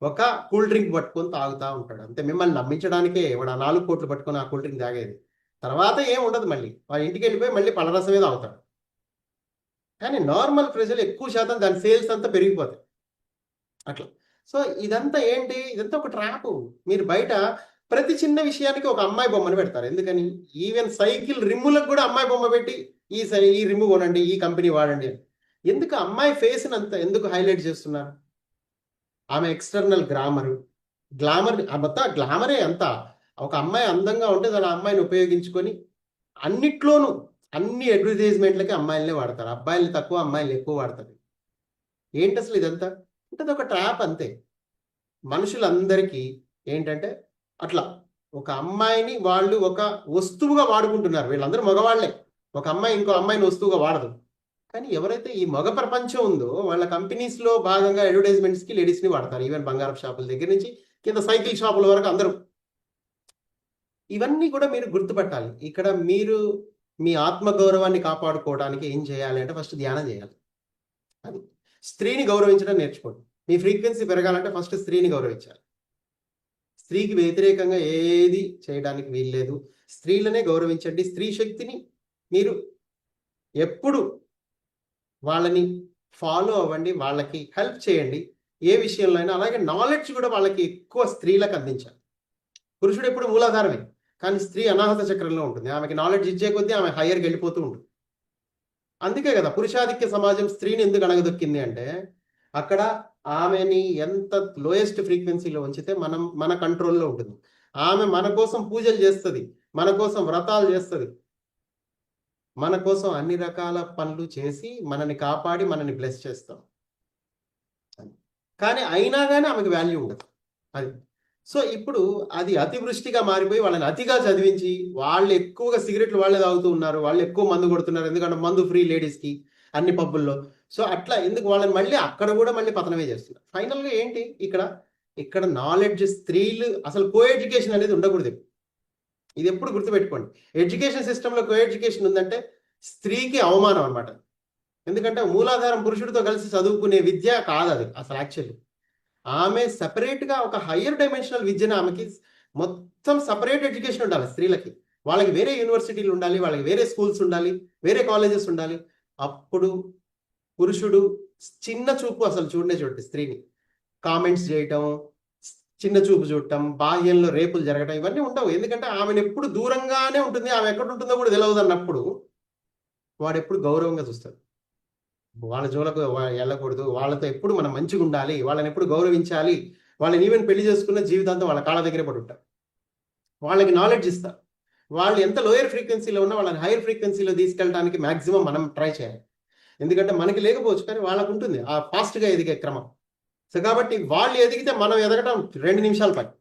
ఒక కూల్ డ్రింక్ పట్టుకొని తాగుతా ఉంటాడు అంతే. మిమ్మల్ని నమ్మించడానికే వాడు ఆ 4 కోట్లు పట్టుకొని ఆ కూల్ డ్రింక్ తాగేది. తర్వాత ఏం ఉండదు, మళ్ళీ వాళ్ళ ఇంటికి వెళ్ళిపోయి మళ్ళీ పళ్ళరసమే తాగుతాడు. కానీ నార్మల్ ప్రజలు ఎక్కువ శాతం దాని సేల్స్ అంతా పెరిగిపోతాయి అట్లా. సో ఇదంతా ఏంటి, ఇదంతా ఒక ట్రాప్. మీరు బయట ప్రతి చిన్న విషయానికి ఒక అమ్మాయి బొమ్మను పెడతారు. ఎందుకని? ఈవెన్ సైకిల్ రిమ్ములకు కూడా అమ్మాయి బొమ్మ పెట్టి ఈ రిమ్ము కొనండి, ఈ కంపెనీ వాడండి అని. ఎందుకు అమ్మాయి ఫేస్ అంత ఎందుకు హైలైట్ చేస్తున్నారు? ఆమె ఎక్స్టర్నల్ గ్లామర్ మొత్తం గ్లామరే అంతా. ఒక అమ్మాయి అందంగా ఉంటే దాని అమ్మాయిని ఉపయోగించుకొని అన్నిట్లోనూ అన్ని అడ్వర్టైజ్మెంట్లకి అమ్మాయిలనే వాడతారు. అబ్బాయిలు తక్కువ, అమ్మాయిలు ఎక్కువ వాడతారు. ఏంటి అసలు ఇదంతా? అంటే ఒక ట్రాప్ అంతే. మనుషులందరికీ ఏంటంటే అట్లా ఒక అమ్మాయిని వాళ్ళు ఒక వస్తువుగా వాడుకుంటున్నారు. వీళ్ళందరూ మగవాళ్లే. ఒక అమ్మాయి ఇంకో అమ్మాయిని వస్తువుగా వాడదు. కానీ ఎవరైతే ఈ మగ ప్రపంచం ఉందో వాళ్ళ కంపెనీస్లో భాగంగా అడ్వర్టైజ్మెంట్స్కి లేడీస్ని వాడతారు. ఈవెన్ బంగారం షాపుల దగ్గర నుంచి కింద సైకిల్ షాపుల వరకు అందరూ. ఇవన్నీ కూడా మీరు గుర్తుపట్టాలి. ఇక్కడ మీరు మీ ఆత్మగౌరవాన్ని కాపాడుకోవడానికి ఏం చేయాలి అంటే ఫస్ట్ ధ్యానం చేయాలి. అది స్త్రీని గౌరవించడం నేర్చుకోండి. మీ ఫ్రీక్వెన్సీ పెరగాలంటే ఫస్ట్ స్త్రీని గౌరవించాలి. స్త్రీకి వ్యతిరేకంగా ఏది చేయడానికి వీల్లేదు. స్త్రీలనే గౌరవించండి. స్త్రీ శక్తిని మీరు ఎప్పుడు వాళ్ళని ఫాలో అవ్వండి, వాళ్ళకి హెల్ప్ చేయండి ఏ విషయంలో అయినా. అలాగే నాలెడ్జ్ కూడా వాళ్ళకి ఎక్కువ స్త్రీలకు అందించాలి. పురుషుడు ఎప్పుడు మూలాధారమే, కానీ స్త్రీ అనాహత చక్రంలో ఉంటుంది. ఆమెకి నాలెడ్జ్ ఇచ్చే కొద్దీ ఆమె హయ్యర్కి వెళ్ళిపోతూ ఉంటుంది. అందుకే కదా పురుషాధిక్య సమాజం స్త్రీని ఎందుకు అణగదొక్కింది అంటే అక్కడ ఆమెని ఎంత లోయెస్ట్ ఫ్రీక్వెన్సీలో ఉంచితే మన కంట్రోల్లో ఉంటుంది. ఆమె మన కోసం పూజలు చేస్తుంది, మన కోసం వ్రతాలు చేస్తుంది, మన కోసం అన్ని రకాల పనులు చేసి మనని కాపాడి మనని బ్లెస్ చేస్తాం. కానీ అయినా కానీ ఆమెకు వాల్యూ ఉండదు. అది సో ఇప్పుడు అది అతివృష్టిగా మారిపోయి వాళ్ళని అతిగా చదివించి వాళ్ళు ఎక్కువగా సిగరెట్లు వాళ్ళే తాగుతూ ఉన్నారు, వాళ్ళు ఎక్కువ మందు కొడుతున్నారు. ఎందుకంటే మందు ఫ్రీ లేడీస్కి అన్ని పబ్బుల్లో. సో అట్లా ఎందుకు వాళ్ళని మళ్ళీ అక్కడ కూడా మళ్ళీ పతనమే చేస్తున్నారు. ఫైనల్గా ఏంటి ఇక్కడ నాలెడ్జ్ స్త్రీలు అసలు కో ఎడ్యుకేషన్ అనేది ఉండకూడదు. ఇది ఎప్పుడు గుర్తుపెట్టుకోండి. ఎడ్యుకేషన్ సిస్టంలో కో ఎడ్యుకేషన్ ఉందంటే స్త్రీకి అవమానం అనమాట. ఎందుకంటే మూలాధారం పురుషుడితో కలిసి చదువుకునే విద్య కాదు అది అసలు. యాక్చువల్లీ ఆమె సపరేట్గా ఒక హయ్యర్ డైమెన్షనల్ విద్యను ఆమెకి మొత్తం సపరేట్ ఎడ్యుకేషన్ ఉండాలి స్త్రీలకి. వాళ్ళకి వేరే యూనివర్సిటీలు ఉండాలి, వాళ్ళకి వేరే స్కూల్స్ ఉండాలి, వేరే కాలేజెస్ ఉండాలి. అప్పుడు పురుషుడు చిన్న చూపు అసలు చూడండి స్త్రీని కామెంట్స్ చేయటం, చిన్న చూపు చూడటం, బాహ్యంలో రేపులు జరగటం ఇవన్నీ ఉండవు. ఎందుకంటే ఆమెను ఎప్పుడు దూరంగానే ఉంటుంది, ఆమె ఎక్కడ ఉంటుందో కూడా తెలియదు అన్నప్పుడు వాడు ఎప్పుడు గౌరవంగా చూస్తాడు. వాళ్ళ జోలకు వెళ్ళకూడదు, వాళ్ళతో ఎప్పుడు మనం మంచిగా ఉండాలి, వాళ్ళని ఎప్పుడు గౌరవించాలి, వాళ్ళని ఈవెన్ పెళ్లి చేసుకున్న జీవితాంతం వాళ్ళ కాళ్ళ దగ్గరే పడి ఉంటారు. వాళ్ళకి నాలెడ్జ్ ఇస్తారు. వాళ్ళు ఎంత లోయర్ ఫ్రీక్వెన్సీలో ఉన్నా వాళ్ళని హైయర్ ఫ్రీక్వెన్సీలో తీసుకెళ్ళడానికి మ్యాక్సిమం మనం ట్రై చేయాలి. ఎందుకంటే మనకి లేకపోవచ్చు, కానీ వాళ్ళకు ఉంటుంది ఆ ఫాస్ట్గా ఎదిగే క్రమం. సో కాబట్టి వాళ్ళు ఎదిగితే మనం ఎదగటం 2 నిమిషాల పని.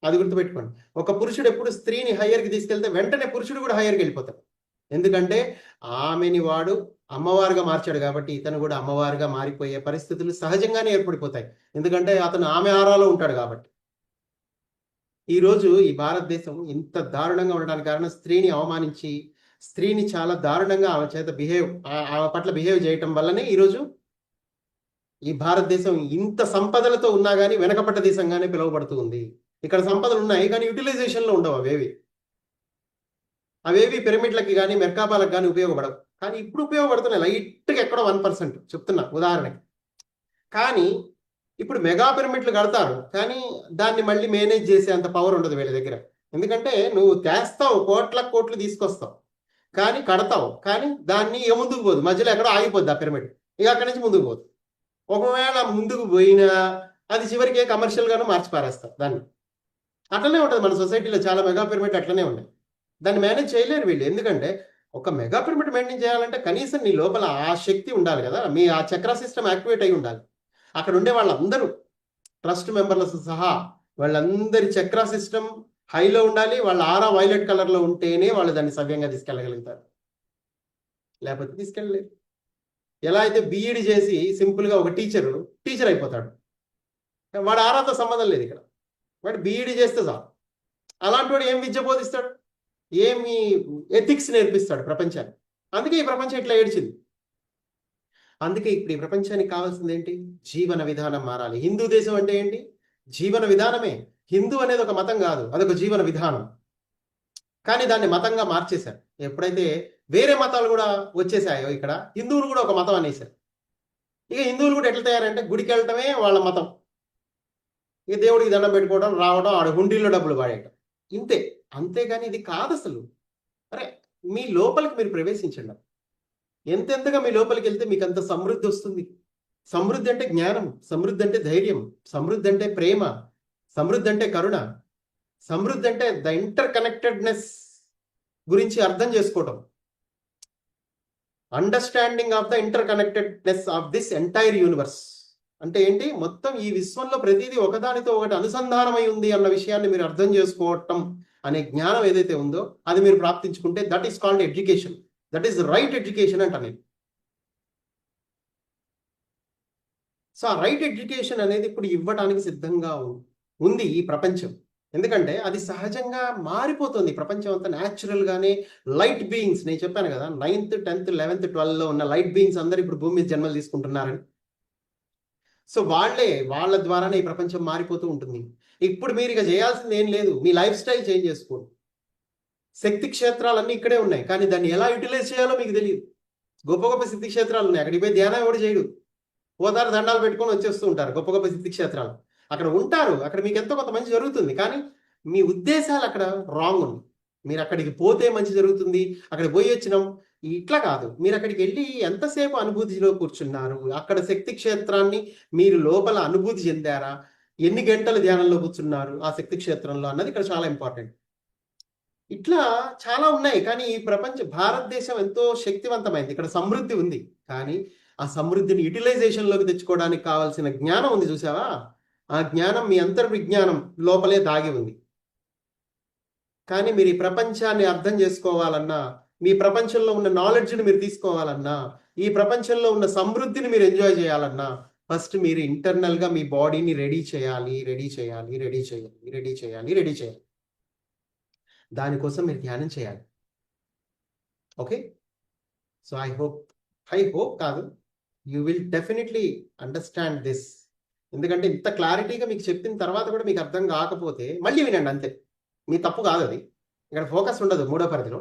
అది గుర్తుపెట్టుకోండి. ఒక పురుషుడు ఎప్పుడు స్త్రీని హయ్యర్కి తీసుకెళ్తే వెంటనే పురుషుడు కూడా హయ్యర్కి వెళ్ళిపోతాడు. ఎందుకంటే ఆమెని వాడు అమ్మవారుగా మార్చాడు కాబట్టి ఇతను కూడా అమ్మవారుగా మారిపోయే పరిస్థితులు సహజంగానే ఏర్పడిపోతాయి. ఎందుకంటే అతను ఆమె ఆరాలో ఉంటాడు కాబట్టి. ఈరోజు ఈ భారతదేశం ఇంత దారుణంగా ఉండడానికి కారణం స్త్రీని అవమానించి, స్త్రీని చాలా దారుణంగా ఆమె చేత ఆమె పట్ల బిహేవ్ చేయటం వల్లనే ఈరోజు ఈ భారతదేశం ఇంత సంపదలతో ఉన్నా కానీ వెనకపడ్డ దేశంగానే పిలువబడుతూ ఉంది. ఇక్కడ సంపదలు ఉన్నాయి కానీ యూటిలైజేషన్లో ఉండవు. అవేవి పిరమిడ్లకి కానీ మెర్కాబాలకు కానీ ఉపయోగపడవు. కానీ ఇప్పుడు ఉపయోగపడుతున్నాయి లైట్గా ఎక్కడో 1% చెప్తున్నా ఉదాహరణకి. కానీ ఇప్పుడు మెగా పిరమిడ్లు కడతారు, కానీ దాన్ని మళ్ళీ మేనేజ్ చేసే అంత పవర్ ఉండదు వీళ్ళ దగ్గర. ఎందుకంటే నువ్వు తెస్తావు, కోట్లు తీసుకొస్తావు, కానీ కడతావు, కానీ దాన్ని ముందుకు పోదు, మధ్యలో ఎక్కడో ఆగిపోద్ది ఆ పిరమిడ్, ఇక అక్కడి నుంచి ముందుకు పోదు. ఒకవేళ ముందుకు పోయినా అది చివరికి కమర్షియల్గానూ మార్చి పారేస్తారు దాన్ని. అట్లనే ఉంటుంది మన సొసైటీలో చాలా మెగా పిరమిడ్ అట్లనే ఉన్నాయి. దాన్ని మేనేజ్ చేయలేరు వీళ్ళు. ఎందుకంటే ఒక మెగా పిరమిడ్ మెయింటైన్ చేయాలంటే కనీసం నీ లోపల ఆ శక్తి ఉండాలి కదా, మీ ఆ చక్ర సిస్టమ్ యాక్టివేట్ అయి ఉండాలి. అక్కడ ఉండే వాళ్ళందరూ ట్రస్ట్ మెంబర్లతో సహా వాళ్ళందరి చక్ర సిస్టమ్ హైలో ఉండాలి. వాళ్ళ ఆరా వైలెట్ కలర్లో ఉంటేనే వాళ్ళు దాన్ని సవ్యంగా తీసుకెళ్ళగలుగుతారు, లేకపోతే తీసుకెళ్ళలేరు. ఎలా అయితే బీఈడి చేసి సింపుల్గా ఒక టీచర్ అయిపోతాడు, వాడు ఆరాతో సంబంధం లేదు ఇక్కడ. వాడు బీఈడి చేస్తే చాలు. అలాంటి వాడు ఏం విద్య బోధిస్తాడు, ఏమి ఎథిక్స్ నేర్పిస్తాడు ప్రపంచాన్ని. అందుకే ఈ ప్రపంచం ఇట్లా ఏడ్చింది. అందుకే ఇప్పుడు ఈ ప్రపంచానికి కావాల్సింది ఏంటి? జీవన విధానం మారాలి. హిందూ దేశం అంటే ఏంటి? జీవన విధానమే. హిందూ అనేది ఒక మతం కాదు, అదొక జీవన విధానం. కానీ దాన్ని మతంగా మార్చేశారు. ఎప్పుడైతే వేరే మతాలు కూడా వచ్చేసాయో ఇక్కడ, హిందువులు కూడా ఒక మతం అనేసారు. ఇక హిందువులు కూడా ఎట్లా తయారంటే గుడికి వెళ్ళటమే వాళ్ళ మతం. ఇక దేవుడికి దండం పెట్టుకోవడం, రావడం, ఆడ హుండీల్లో డబ్బులు పాడేయటం, ఇంతే. అంతేగాని ఇది కాదు అసలు. అరే, మీ లోపలికి మీరు ప్రవేశించండి. ఎంతెంతగా మీ లోపలికి వెళ్తే మీకు అంత సమృద్ధి వస్తుంది. సమృద్ధి అంటే జ్ఞానం, సమృద్ధి అంటే ధైర్యం, సమృద్ధి అంటే ప్రేమ, సమృద్ధి అంటే కరుణ, సమృద్ధి అంటే ద ఇంటర్ కనెక్టెడ్నెస్ గురించి అర్థం చేసుకోవటం. Understanding of the inter connectedness of this entire universe అంటే ఏంటి? మొత్తం ఈ విశ్వంలో ప్రతిదీ ఒకదానితో ఒకటి అనుసంధానమై ఉంది అన్న విషయాన్ని మీరు అర్థం చేసుకోవటం అనే జ్ఞానం ఏదైతే ఉందో అది మీరు ప్రాప్తించుకుంటే that is called education. That is right education అంట నేను. సో ఆ రైట్ ఎడ్యుకేషన్ అనేది ఇప్పుడు ఇవ్వడానికి సిద్ధంగా ఉంది ఈ ప్రపంచం. ఎందుకంటే అది సహజంగా మారిపోతుంది. ప్రపంచం అంతా న్యాచురల్ గానే లైట్ బీయింగ్స్, నేను చెప్పాను కదా 9th 10th 11th 12లో ఉన్న లైట్ బీయింగ్స్ అందరూ ఇప్పుడు భూమి మీద జన్మలు తీసుకుంటున్నారని. సో వాళ్ళ ద్వారానే ఈ ప్రపంచం మారిపోతూ ఉంటుంది. ఇప్పుడు మీరు ఇక చేయాల్సింది ఏం లేదు, మీ లైఫ్ స్టైల్ చేంజ్ చేసుకోండి. శక్తి క్షేత్రాలన్నీ ఇక్కడే ఉన్నాయి, కానీ దాన్ని ఎలా యూటిలైజ్ చేయాలో మీకు తెలియదు. గొప్ప గొప్ప సిద్ధి క్షేత్రాలు ఉన్నాయి, అక్కడికి పోయి ధ్యానం ఎవడు చేయడు. పోతారు, దండాలు పెట్టుకొని వచ్చేస్తూ ఉంటారు. గొప్ప గొప్ప సిద్ధి క్షేత్రాలు అక్కడ ఉంటారు, అక్కడ మీకు ఎంతో కొంత మంచి జరుగుతుంది, కానీ మీ ఉద్దేశాలు అక్కడ రాంగ్ ఉంది. మీరు అక్కడికి పోతే మంచి జరుగుతుంది, అక్కడికి పోయి వచ్చినాం, ఇట్లా కాదు. మీరు అక్కడికి వెళ్ళి ఎంతసేపు అనుభూతిలో కూర్చున్నారు, అక్కడ శక్తి క్షేత్రాన్ని మీరు లోపల అనుభూతి చెందారా, ఎన్ని గంటలు ధ్యానంలో కూర్చున్నారు ఆ శక్తి క్షేత్రంలో అన్నది ఇక్కడ చాలా ఇంపార్టెంట్. ఇట్లా చాలా ఉన్నాయి. కానీ ఈ భారతదేశం ఎంతో శక్తివంతమైంది, ఇక్కడ సమృద్ధి ఉంది. కానీ ఆ సమృద్ధిని యూటిలైజేషన్లోకి తెచ్చుకోవడానికి కావాల్సిన జ్ఞానం ఉంది చూసావా, ఆ జ్ఞానం మీ అంతర్విజ్ఞానం లోపలే దాగి ఉంది. కానీ మీరు ఈ ప్రపంచాన్ని అర్థం చేసుకోవాలన్నా, మీ ప్రపంచంలో ఉన్న నాలెడ్జ్ని మీరు తీసుకోవాలన్నా, ఈ ప్రపంచంలో ఉన్న సమృద్ధిని మీరు ఎంజాయ్ చేయాలన్నా, ఫస్ట్ మీరు ఇంటర్నల్గా మీ బాడీని రెడీ చేయాలి. దానికోసం మీరు ధ్యానం చేయాలి. ఓకే, సో ఐ హోప్ కాదు, you will definitely understand this. ఎందుకంటే ఇంత క్లారిటీగా మీకు చెప్పిన తర్వాత కూడా మీకు అర్థం కాకపోతే మళ్ళీ వినండి, అంతే. మీ తప్పు కాదు అది, ఇక్కడ ఫోకస్ ఉండదు మూడో పరిధిలో.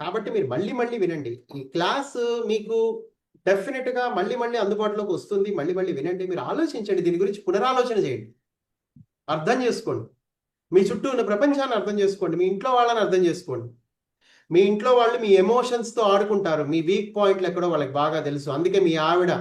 కాబట్టి మీరు మళ్ళీ వినండి. ఈ క్లాస్ మీకు డెఫినెట్గా మళ్ళీ అందుబాటులోకి వస్తుంది. మళ్ళీ వినండి, మీరు ఆలోచించండి, దీని గురించి పునరాలోచన చేయండి, అర్థం చేసుకోండి. మీ చుట్టూ ఉన్న ప్రపంచాన్ని అర్థం చేసుకోండి, మీ ఇంట్లో వాళ్ళని అర్థం చేసుకోండి. మీ ఇంట్లో వాళ్ళు మీ ఎమోషన్స్తో ఆడుకుంటారు, మీ వీక్ పాయింట్లు ఎక్కడో వాళ్ళకి బాగా తెలుసు. అందుకే మీ ఆవిడ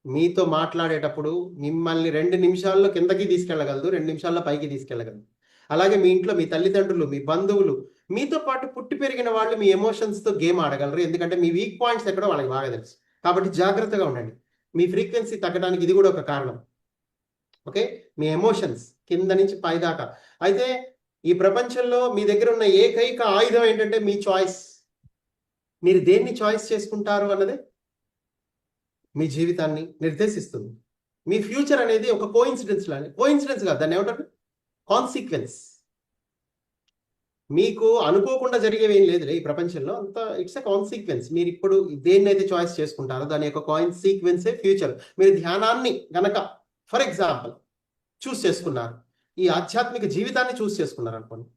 మీతో మాట్లాడేటప్పుడు మిమ్మల్ని 2 నిమిషాల్లో కిందకి తీసుకెళ్ళగలదు, 2 నిమిషాల్లో పైకి తీసుకెళ్ళగలదు. అలాగే మీ ఇంట్లో మీ తల్లిదండ్రులు, మీ బంధువులు, మీతో పాటు పుట్టి పెరిగిన వాళ్ళు మీ ఎమోషన్స్తో గేమ్ ఆడగలరు. ఎందుకంటే మీ వీక్ పాయింట్స్ ఎక్కడో వాళ్ళకి బాగా తెలుసు. కాబట్టి జాగ్రత్తగా ఉండండి. మీ ఫ్రీక్వెన్సీ తగ్గడానికి ఇది కూడా ఒక కారణం. ఓకే, మీ ఎమోషన్స్ కింద నుంచి పై దాకా. అయితే ఈ ప్రపంచంలో మీ దగ్గర ఉన్న ఏకైక ఆయుధం ఏంటంటే మీ చాయిస్. మీరు దేన్ని చాయిస్ చేసుకుంటారు అన్నదే మీ జీవితాన్ని నిర్దేశిస్తుంది. మీ ఫ్యూచర్ అనేది ఒక కోయిన్సిడెన్స్ కాదు, దాన్ని ఏమంటారు, కాన్సిక్వెన్స్. మీకు అనుకోకుండా జరిగేవి ఏం లేదులే ఈ ప్రపంచంలో, అంతా ఇట్స్ ఎ కాన్సిక్వెన్స్. మీరు ఇప్పుడు దేన్నైతే చాయిస్ చేసుకుంటారో దాని యొక్క కాన్సిక్వెన్సే ఫ్యూచర్. మీరు ధ్యానాన్ని గనక ఫర్ ఎగ్జాంపుల్ చూస్ చేసుకున్నారు, ఈ ఆధ్యాత్మిక జీవితాన్ని చూస్ చేసుకున్నారు అనుకోండి,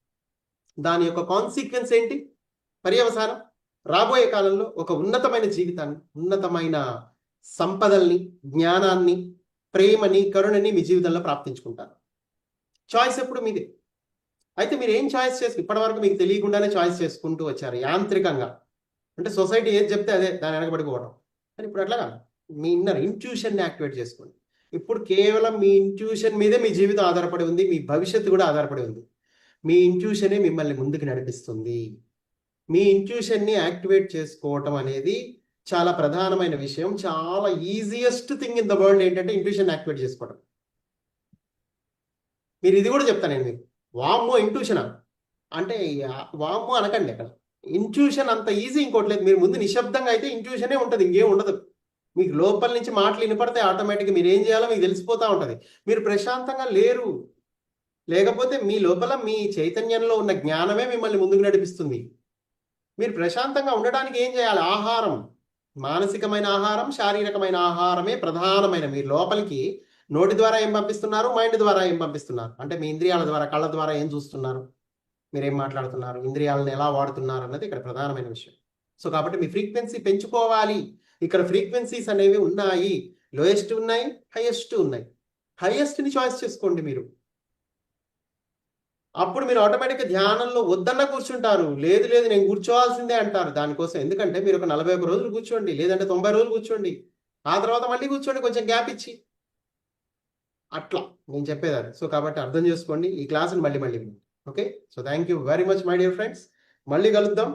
దాని యొక్క కాన్సిక్వెన్స్ ఏంటి? పర్యవసానం రాబోయే కాలంలో ఒక ఉన్నతమైన జీవితాన్ని, ఉన్నతమైన సంపదల్ని, జ్ఞానాన్ని, ప్రేమని, కరుణని మీ జీవితంలో ప్రాప్తించుకుంటారు. చాయిస్ ఎప్పుడు మీదే. అయితే మీరు ఏం చాయిస్ ఇప్పటి వరకు మీకు తెలియకుండానే చాయిస్ చేసుకుంటూ వచ్చారు యాంత్రికంగా. అంటే సొసైటీ ఏది చెప్తే అదే దాని వెనకబడిపోవడం. కానీ ఇప్పుడు అట్లా కాదు, మీ ఇన్నర్ ఇంట్యూషన్ని యాక్టివేట్ చేసుకోండి. ఇప్పుడు కేవలం మీ ఇంట్యూషన్ మీదే మీ జీవితం ఆధారపడి ఉంది, మీ భవిష్యత్తు కూడా ఆధారపడి ఉంది. మీ ఇంట్యూషనే మిమ్మల్ని ముందుకు నడిపిస్తుంది. మీ ఇంట్యూషన్ని యాక్టివేట్ చేసుకోవటం అనేది చాలా ప్రధానమైన విషయం. చాలా easiest thing in the world ఏంటంటే ఇంట్యూషన్ యాక్టివేట్ చేసుకోవడం. మీరు ఇది కూడా చెప్తాను నేను మీకు, వామ్మో ఇంట్యూషనా అంటే వామ్మో అనకండి. అక్కడ ఇంట్యూషన్ అంత ఈజీ ఇంకోటి లేదు. మీరు ముందు నిశ్శబ్దంగా అయితే ఇంట్యూషనే ఉంటుంది, ఇంకేం ఉండదు. మీకు లోపల నుంచి మాటలు వినపడితే ఆటోమేటిక్గా మీరు ఏం చేయాలో మీకు తెలిసిపోతూ ఉంటుంది. మీరు ప్రశాంతంగా లేరు, లేకపోతే మీ లోపల మీ చైతన్యంలో ఉన్న జ్ఞానమే మిమ్మల్ని ముందుకు నడిపిస్తుంది. మీరు ప్రశాంతంగా ఉండడానికి ఏం చేయాలి? ఆహారం. మానసికమైన ఆహారం, శారీరకమైన ఆహారమే ప్రధానమైన. మీరు లోపలికి నోటి ద్వారా ఏం పంపిస్తున్నారు, మైండ్ ద్వారా ఏం పంపిస్తున్నారు, అంటే మీ ఇంద్రియాల ద్వారా, కళ్ళ ద్వారా ఏం చూస్తున్నారు, మీరేం మాట్లాడుతున్నారు, ఇంద్రియాలను ఎలా వాడుతున్నారు అన్నది ఇక్కడ ప్రధానమైన విషయం. సో కాబట్టి మీ ఫ్రీక్వెన్సీ పెంచుకోవాలి. ఇక్కడ ఫ్రీక్వెన్సీస్ అనేవి ఉన్నాయి, లోయెస్ట్ ఉన్నాయి, హైయెస్ట్ ఉన్నాయి. హైయెస్ట్ని చాయిస్ చేసుకోండి మీరు. అప్పుడు మీరు ఆటోమేటిక్గా ధ్యానంలో వద్దన్న కూర్చుంటారు. లేదు లేదు నేను కూర్చోవాల్సిందే అంటారు దానికోసం. ఎందుకంటే మీరు ఒక 41 రోజులు కూర్చోండి, లేదంటే 90 రోజులు కూర్చోండి, ఆ తర్వాత మళ్ళీ కూర్చోండి కొంచెం గ్యాప్ ఇచ్చి. అట్లా నేను చెప్పేది అది. సో కాబట్టి అర్థం చేసుకోండి ఈ క్లాసుని మళ్ళీ. Okay, so thank you very much my dear friends. మళ్ళీ కలుద్దాం.